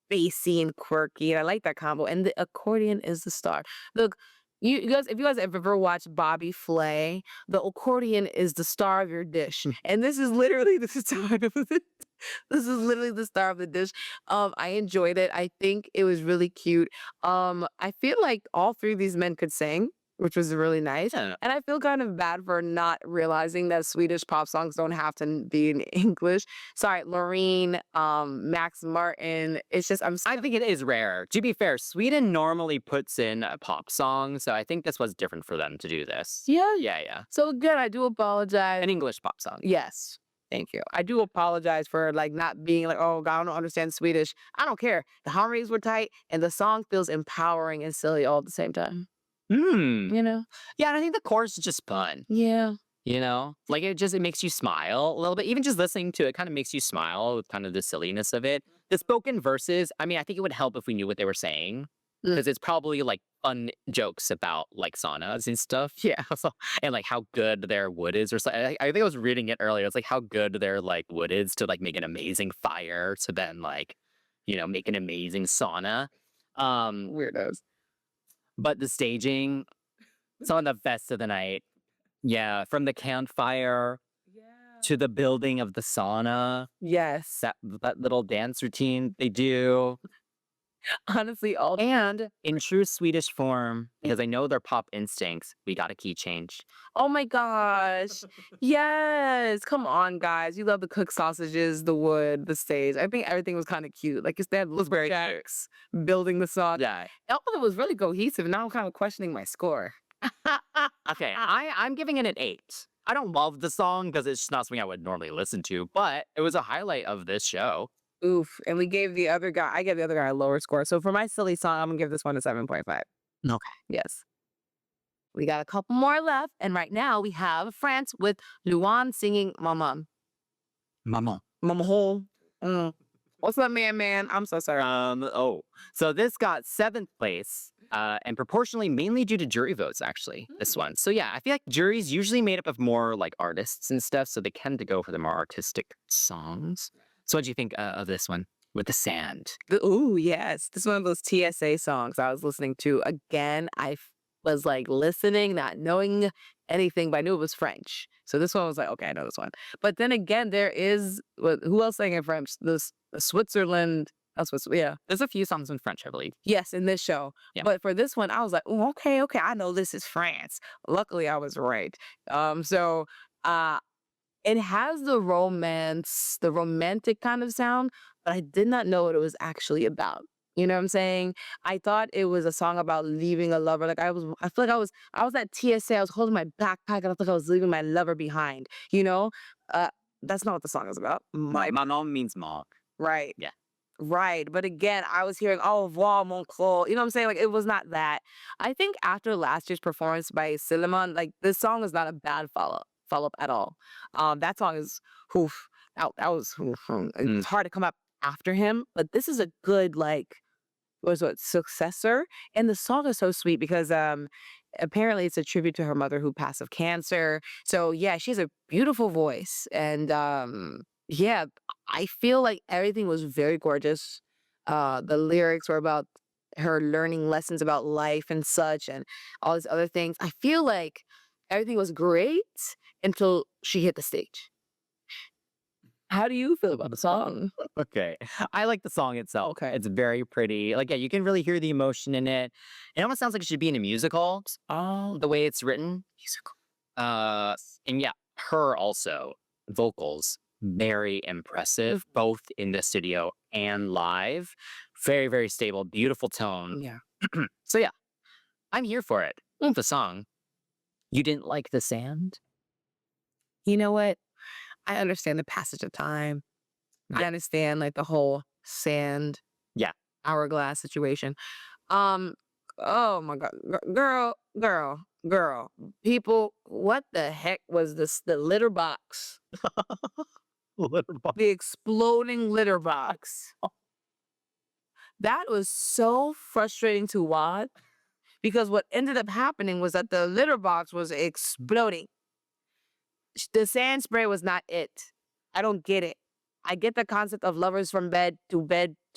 bassy and quirky, and I like that combo. And the accordion is the star. Look, if you guys have ever watched Bobby Flay, the accordion is the star of your dish. And this is literally the star of it. This is literally the star of the dish. I enjoyed it. I think it was really cute. I feel like all 3 of these men could sing, which was really nice. Yeah. And I feel kind of bad for not realizing that Swedish pop songs don't have to be in English. Sorry, Loreen, Max Martin. It's just, I think it is rare. To be fair, Sweden normally puts in a pop song, so I think this was different for them to do this. Yeah. Yeah. So again, I do apologize. An English pop song. Yes. Thank you. I do apologize for like not being like, oh God, I don't understand Swedish. I don't care. The harmonies were tight and the song feels empowering and silly all at the same time. You know? Yeah, and I think the chorus is just fun. Yeah. Like it makes you smile a little bit. Even just listening to it kind of makes you smile with kind of the silliness of it. The spoken verses, I mean, I think it would help if we knew what they were saying. Because it's probably like fun jokes about like saunas and stuff. Yeah. And like how good their wood is or something. I think I was reading it earlier. It's like how good their like wood is to like make an amazing fire to then like, make an amazing sauna. Weirdos. But the staging, some of the best of the night. Yeah, from the campfire to the building of the sauna. Yes. That little dance routine they do. Honestly, and in true Swedish form, because I know their pop instincts, we got a key change. Oh my gosh. Yes. Come on, guys. You love the cooked sausages, the wood, the stage. I think everything was kind of cute. Like, they had lumberjacks building the sauna. Yeah. All of it was really cohesive. Now I'm kind of questioning my score. Okay, I'm giving it an 8. I don't love the song because it's just not something I would normally listen to, but it was a highlight of this show. Oof. And I gave the other guy a lower score. So for my silly song, I'm going to give this one a 7.5. Okay. Yes. We got a couple more left. And right now we have France with Luan singing Maman. Maman. Maman. What's up, man? I'm so sorry. So this got 7th place, and proportionally mainly due to jury votes, actually, this one. So yeah, I feel like jury's usually made up of more like artists and stuff, so they tend to go for the more artistic songs. So what do you think of this one with the sand? Ooh, yes. This is one of those TSA songs I was listening to. Again, was like listening, not knowing anything, but I knew it was French. So this one was like, okay, I know this one. But then again, there is, who else sang in French? This Switzerland. Yeah. There's a few songs in French, I believe. Yes, in this show. Yeah. But for this one, I was like, oh, okay, I know this is France. Luckily, I was right. It has the romance, the romantic kind of sound, but I did not know what it was actually about. You know what I'm saying? I thought it was a song about leaving a lover. Like I feel like I was at TSA. I was holding my backpack and I felt like I was leaving my lover behind. You know, that's not what the song is about. Manon means mom. Right. Yeah. Right. But again, I was hearing, au revoir, mon Claude. You know what I'm saying? Like, it was not that. I think after last year's performance by Silliman, like, this song is not a bad follow-up at all. That song is, that was, it's hard to come up after him. But this is a good, like, successor. And the song is so sweet because apparently it's a tribute to her mother who passed of cancer. So, yeah, she has a beautiful voice. And, yeah, I feel like everything was very gorgeous. The lyrics were about her learning lessons about life and such and all these other things. I feel like everything was great until she hit the stage. How do you feel about the song? Okay. I like the song itself. Okay. It's very pretty. Like, yeah, you can really hear the emotion in it. It almost sounds like it should be in a musical, the way it's written. Musical. And yeah, her also, vocals, very impressive, both in the studio and live. Very, very stable, beautiful tone. Yeah. So yeah, I'm here for it. The song. You didn't like the sand? You know what? I understand the passage of time. I understand like the whole sand, hourglass situation. Oh my God, girl, people, what the heck was this? The litter box, the exploding litter box. That was so frustrating to watch because what ended up happening was that the litter box was exploding. The sand spray was not it. I don't get it. I get the concept of lovers from bed to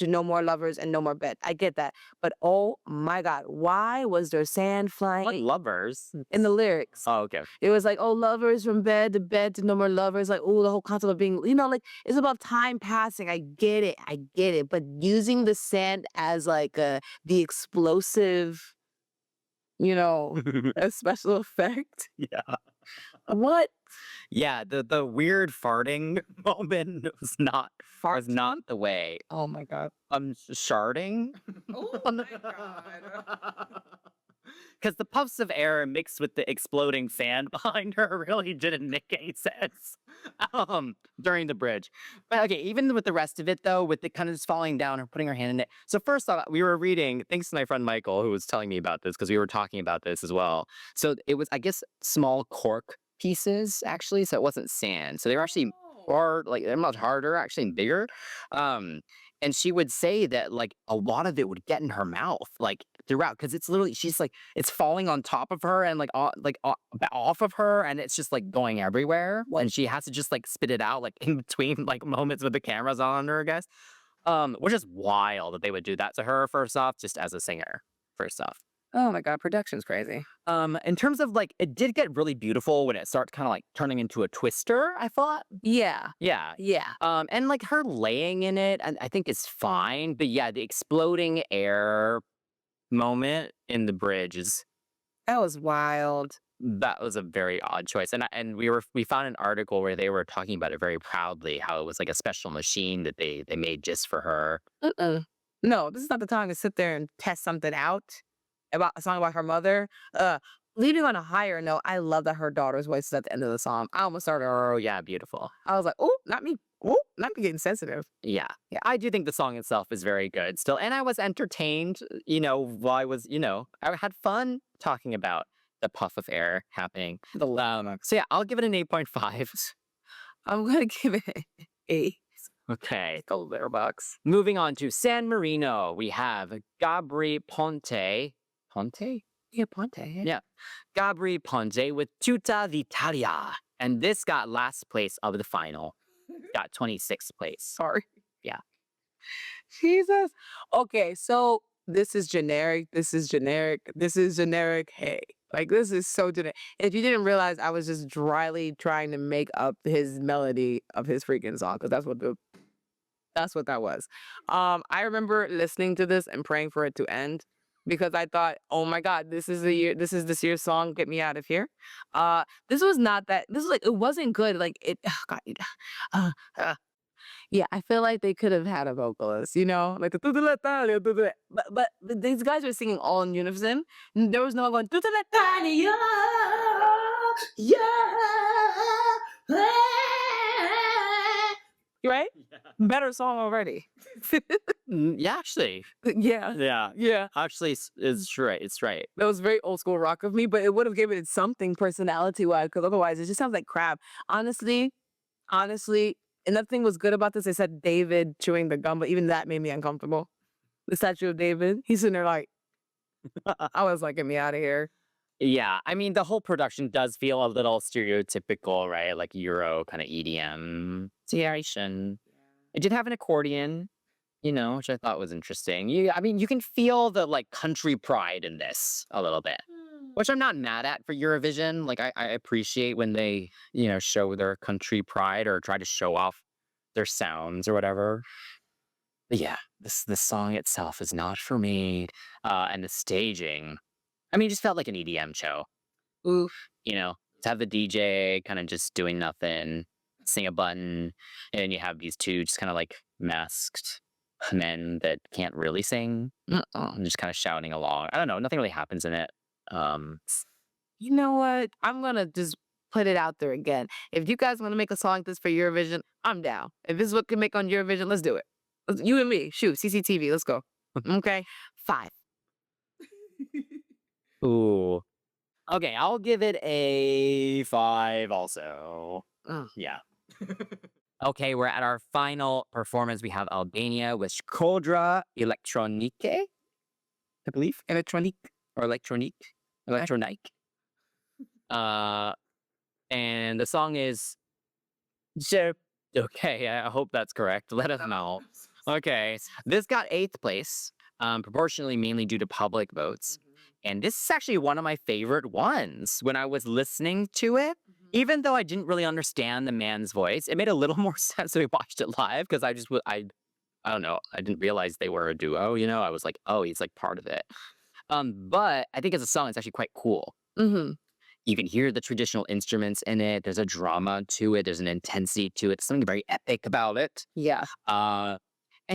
no more lovers and no more bed. I get that. But oh my God, why was there sand flying? What lovers? In the lyrics. Oh, okay. It was like, oh, lovers from bed to no more lovers. Like, oh, the whole concept of being, like, it's about time passing. I get it. But using the sand as like the explosive, a special effect. Yeah. What? Yeah, the weird farting moment was not the way. Oh my God. Sharding? Oh my God. Because the puffs of air mixed with the exploding sand behind her really didn't make any sense during the bridge. But okay, even with the rest of it though, with it kind of just falling down or putting her hand in it. So first off, we were reading, thanks to my friend Michael, who was telling me about this because we were talking about this as well. So it was, I guess, small cork pieces actually, so it wasn't sand. So they were actually they're much harder, actually, and bigger. And she would say that like a lot of it would get in her mouth like throughout because it's literally she's like it's falling on top of her and off of her and it's just like going everywhere and she has to just like spit it out like in between like moments with the cameras on her, I guess. Which is wild that they would do that to her first off, just as a singer. First off. Oh my God, production's crazy. In terms of like, it did get really beautiful when it starts kind of like turning into a twister, I thought. Yeah. Yeah. Yeah. And like her laying in it, I think is fine. But yeah, the exploding air moment in the bridge That was wild. that was a very odd choice. And we found an article where they were talking about it very proudly, how it was like a special machine that they made just for her. No, this is not the time to sit there and test something out about a song about her mother. Leaving on a higher note, I love that her daughter's voice is at the end of the song. I almost started. Oh yeah, beautiful. I was like, oh, not me. Oh, not me getting sensitive. Yeah. I do think the song itself is very good still. And I was entertained, while I was, I had fun talking about the puff of air happening. So yeah, I'll give it an 8.5. I'm gonna give it an 8. Okay, go there, Bucks. Moving on to San Marino, we have Gabri Ponte. Ponte? Yeah, Ponte. Yeah. Gabri Ponte with Tutta d'Italia. And this got last place of the final. Got 26th place. Sorry. Yeah. Jesus. Okay, so this is generic. This is generic. This is generic. Hey, like this is so generic. If you didn't realize, I was just dryly trying to make up his melody of his freaking song because that's what that was. I remember listening to this and praying for it to end because I thought, oh my God, this is this year's song. Get me out of here. This was not that. This was like it wasn't good. Like it. God, yeah, I feel like they could have had a vocalist, you know, like the but these guys were singing all in unison. There was no one going "Tutta yeah, right? Yeah. Better song already. Yeah, actually. Yeah. Yeah. Actually, it's right. It's right. That was very old school rock of me, but it would have given it something personality wise, because otherwise it just sounds like crap. Honestly, another thing was good about this. They said David chewing the gum, but even that made me uncomfortable. The statue of David, he's sitting there like, I was like, get me out of here. Yeah, I mean, the whole production does feel a little stereotypical, right? Like Euro kind of EDM situation. It did have an accordion, you know, which I thought was interesting. I mean, you can feel the like country pride in this a little bit, which I'm not mad at for Eurovision. Like, I appreciate when they, you know, show their country pride or try to show off their sounds or whatever. But yeah, the song itself is not for me. And the staging, I mean, it just felt like an EDM show. Oof. You know, to have the DJ kind of just doing nothing, sing a button, and then you have these two just kind of like masked men that can't really sing and just kind of shouting along. I don't know, nothing really happens in it. You know what? I'm gonna just put it out there again. If you guys want to make a song like this for Eurovision, I'm down. If this is what can make on Eurovision, let's do it. You and me, shoot, CCTV, let's go. Okay, 5. Ooh. Okay, I'll give it a 5 also. Yeah. Okay, we're at our final performance. We have Albania with Shkodra Elektronike, I believe. Electronic. And the song is okay, I hope that's correct. Let us know. Okay, this got 8th place, proportionally mainly due to public votes. And this is actually one of my favorite ones. When I was listening to it, even though I didn't really understand the man's voice, it made a little more sense when we watched it live because I don't know, I didn't realize they were a duo, you know? I was like, oh, he's like part of it. But I think as a song, it's actually quite cool. You can hear the traditional instruments in it. There's a drama to it. There's an intensity to it. Something very epic about it. Yeah. And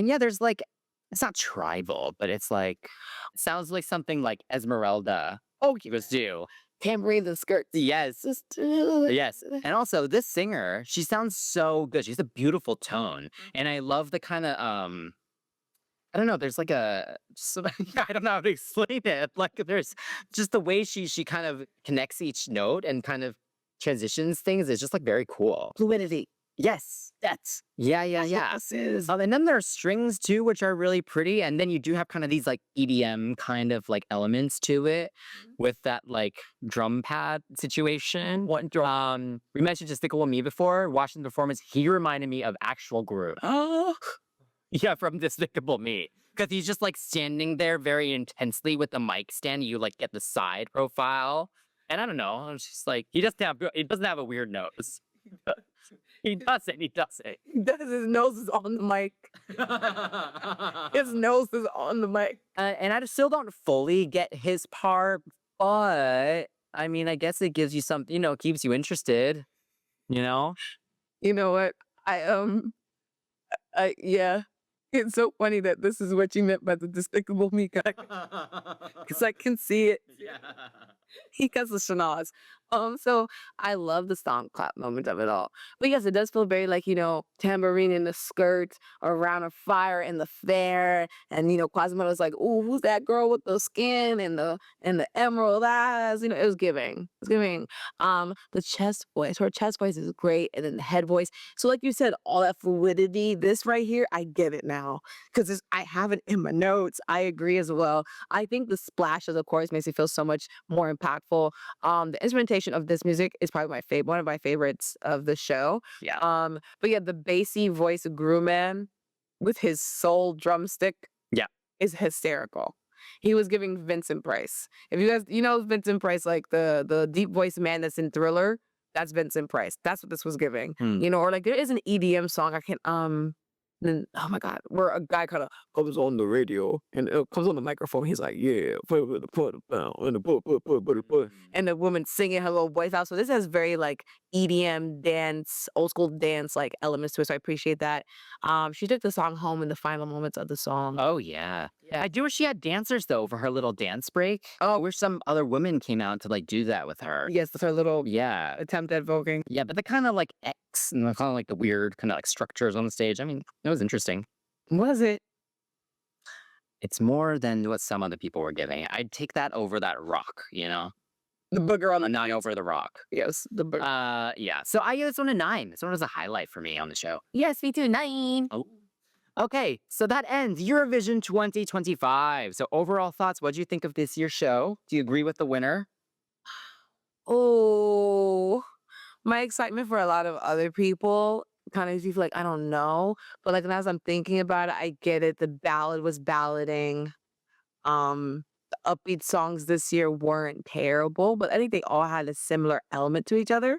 yeah, there's like, it's not tribal, but it's like, it sounds like something like Esmeralda. Oh, he was do. Can't breathe the skirts. Yes. Yes. And also this singer, she sounds so good. She has a beautiful tone. And I love the kind of, I don't know, there's like I don't know how to explain it. Like there's just the way she kind of connects each note and kind of transitions things is just like very cool. Fluidity. Yes. Yeah. And then there are strings too, which are really pretty. And then you do have kind of these like EDM kind of like elements to it with that like drum pad situation. We mentioned Despicable Me before. Watching the performance, he reminded me of actual Guru. Oh. Yeah, from Despicable Me. Because he's just like standing there very intensely with the mic stand. You like get the side profile. And I don't know. It's just like, he doesn't have a weird nose. He doesn't. His nose is on the mic. His nose is on the mic. And I still don't fully get his part, but I mean, I guess it gives you something, you know, keeps you interested, you know? You know what? Yeah. It's so funny that this is what you meant by the Despicable Me guy. Because I can see it. Yeah. He has the schnoz. So I love the stomp clap moment of it all. But yes, it does feel very like, tambourine in the skirt around a fire in the fair. And, Quasimodo's like, ooh, who's that girl with the skin and the emerald eyes? It was giving. It was giving. The chest voice. Her chest voice is great. And then the head voice. So like you said, all that fluidity, this right here, I get it now. Because I have it in my notes. I agree as well. I think the splash of the chorus makes it feel so much more impactful. The instrumentation of this music is probably one of my favorites of the show. Yeah. But yeah, the bassy voice Grooman with his soul drumstick Yeah. is hysterical. He was giving Vincent Price. If you guys, Vincent Price, like the deep voice man that's in Thriller, that's Vincent Price. That's what this was giving. Or like there is an EDM song. I can't then oh my god, where a guy kind of comes on the radio and comes on the microphone. He's like, yeah, and the woman singing her little voice out. So this has very like EDM dance, old school dance like elements to it. So I appreciate that. She took the song home in the final moments of the song. Oh yeah. I do wish she had dancers though for her little dance break. Oh, I wish some other women came out to like do that with her. Yes, with her little Yeah. attempt at voguing. Yeah, but the kind of like X and the kind of like the weird kind of like structures on the stage. I mean, it was interesting. Was it? It's more than what some other people were giving. I'd take that over that rock, The booger on the not over the rock. yes, the booger. Yeah. So I give this one a 9. This one was a highlight for me on the show. Yes, me too. 9. Oh. Okay, so that ends Eurovision 2025. So overall thoughts, what do you think of this year's show? Do you agree with the winner? Oh, my excitement for a lot of other people kind of feel like I don't know, but like as I'm thinking about it, I get it. The ballad was ballading. The upbeat songs this year weren't terrible, but I think they all had a similar element to each other.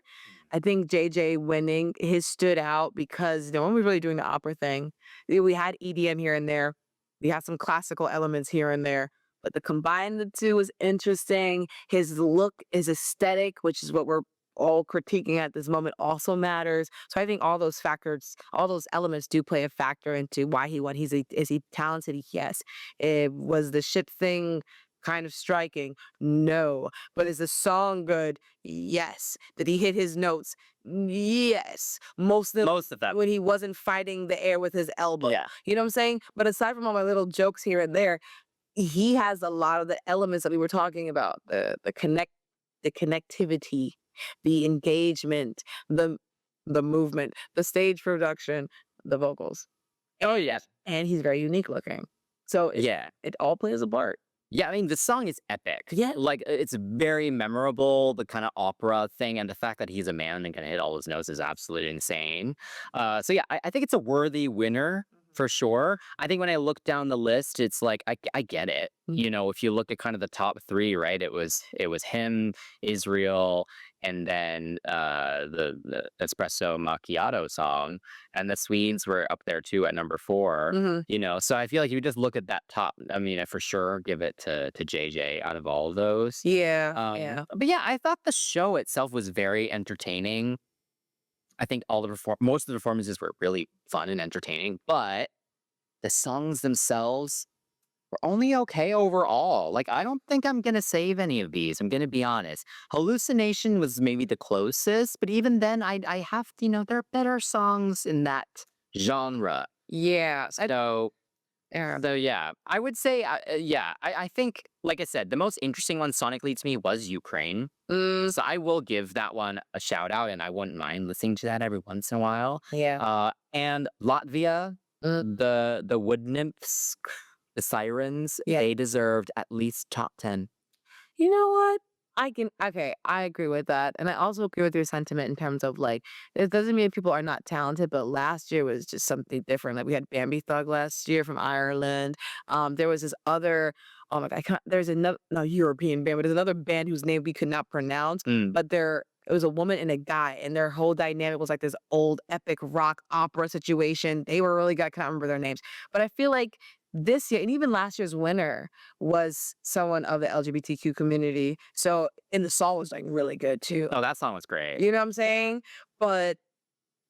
I think JJ winning his stood out because no one was really doing the opera thing. We had EDM here and there. We had some classical elements here and there. But the combine the two was interesting. His look, his aesthetic, which is what we're all critiquing at this moment, also matters. So I think all those factors, all those elements do play a factor into why he won. Is he talented? Yes. Was the ship thing kind of striking? No. But is the song good? Yes. Did he hit his notes? Yes. Most of them. when he wasn't fighting the air with his elbow. Yeah. You know what I'm saying? But aside from all my little jokes here and there, he has a lot of the elements that we were talking about. The connectivity, the engagement, the movement, the stage production, the vocals. Oh yes. And he's very unique looking. So Yeah. it all plays a part. Yeah, I mean, the song is epic. Yeah. Like, it's very memorable, the kind of opera thing, and the fact that he's a man and can hit all his notes is absolutely insane. So yeah, I think it's a worthy winner for sure. I think when I look down the list, it's like, I get it. If you look at kind of the top 3, right, it was him, Israel, and then the Espresso Macchiato song, and the Swedes were up there too at number 4. So I feel like if you just look at that top, I mean, I for sure give it to JJ out of all of those. Yeah. Yeah. But yeah, I thought the show itself was very entertaining. I think most of the performances were really fun and entertaining, but the songs themselves were only okay overall. Like, I don't think I'm gonna save any of these. I'm gonna be honest. Hallucination was maybe the closest, but even then, I have there are better songs in that genre. Yeah. So yeah, I would say, I think, like I said, the most interesting one sonically to me was Ukraine. So I will give that one a shout out, and I wouldn't mind listening to that every once in a while. Yeah. And Latvia, the wood nymphs, the sirens, Yeah. they deserved at least top 10. You know what? I agree with that. And I also agree with your sentiment in terms of like, it doesn't mean people are not talented, but last year was just something different. Like we had Bambi Thug last year from Ireland. There was this other, oh my God, there's another, no, European band, but there's another band whose name we could not pronounce, but it was a woman and a guy, and their whole dynamic was like this old epic rock opera situation. They were really good. I can't remember their names, but I feel like this year, and even last year's winner was someone of the LGBTQ community. So, and the song was like really good too. Oh, that song was great. You know what I'm saying? But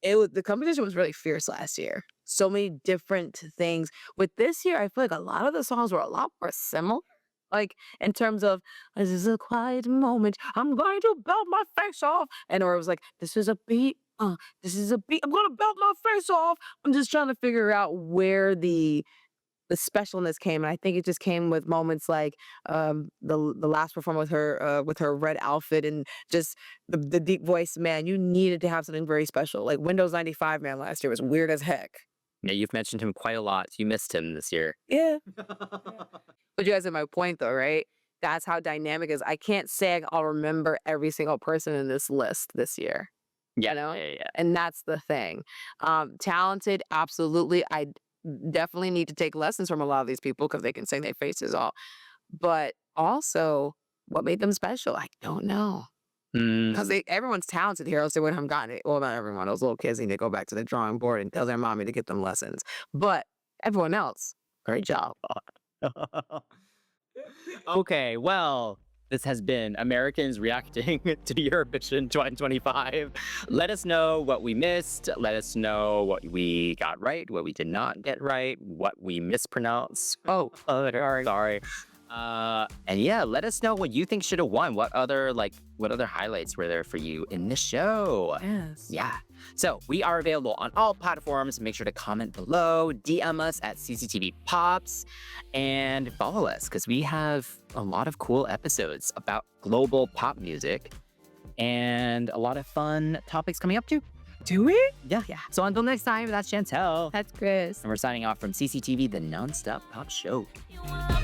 the competition was really fierce last year. So many different things. With this year, I feel like a lot of the songs were a lot more similar. Like in terms of this is a quiet moment, I'm going to belt my face off, and or it was like this is a beat, this is a beat, I'm gonna belt my face off. I'm just trying to figure out where the specialness came, and I think it just came with moments like the last performance with her red outfit and just the deep voice. Man, you needed to have something very special. Like Windows 95 man last year was weird as heck. Yeah, you've mentioned him quite a lot. You missed him this year. Yeah. But you guys have my point though, right? That's how dynamic it is. I can't say I'll remember every single person in this list this year. Yeah, You know? yeah. And that's the thing. Talented, absolutely. I definitely need to take lessons from a lot of these people because they can sing their faces off. But also, what made them special? I don't know. Mm, Because everyone's talented here, else they wouldn't have gotten it. Well, not everyone. Those little kids need to go back to the drawing board and tell their mommy to get them lessons. But everyone else, great job. Okay, well, this has been Americans reacting to Eurovision 2025. Let us know what we missed. Let us know what we got right, what we did not get right, what we mispronounced. Oh, sorry. And yeah, let us know what you think should have won. What other highlights were there for you in the show? Yes. Yeah. So we are available on all platforms. Make sure to comment below, DM us at CCTV Pops, and follow us because we have a lot of cool episodes about global pop music and a lot of fun topics coming up too. Do we? Yeah. So until next time, that's Chantel. That's Chris. And we're signing off from CCTV, the nonstop pop show. You wanna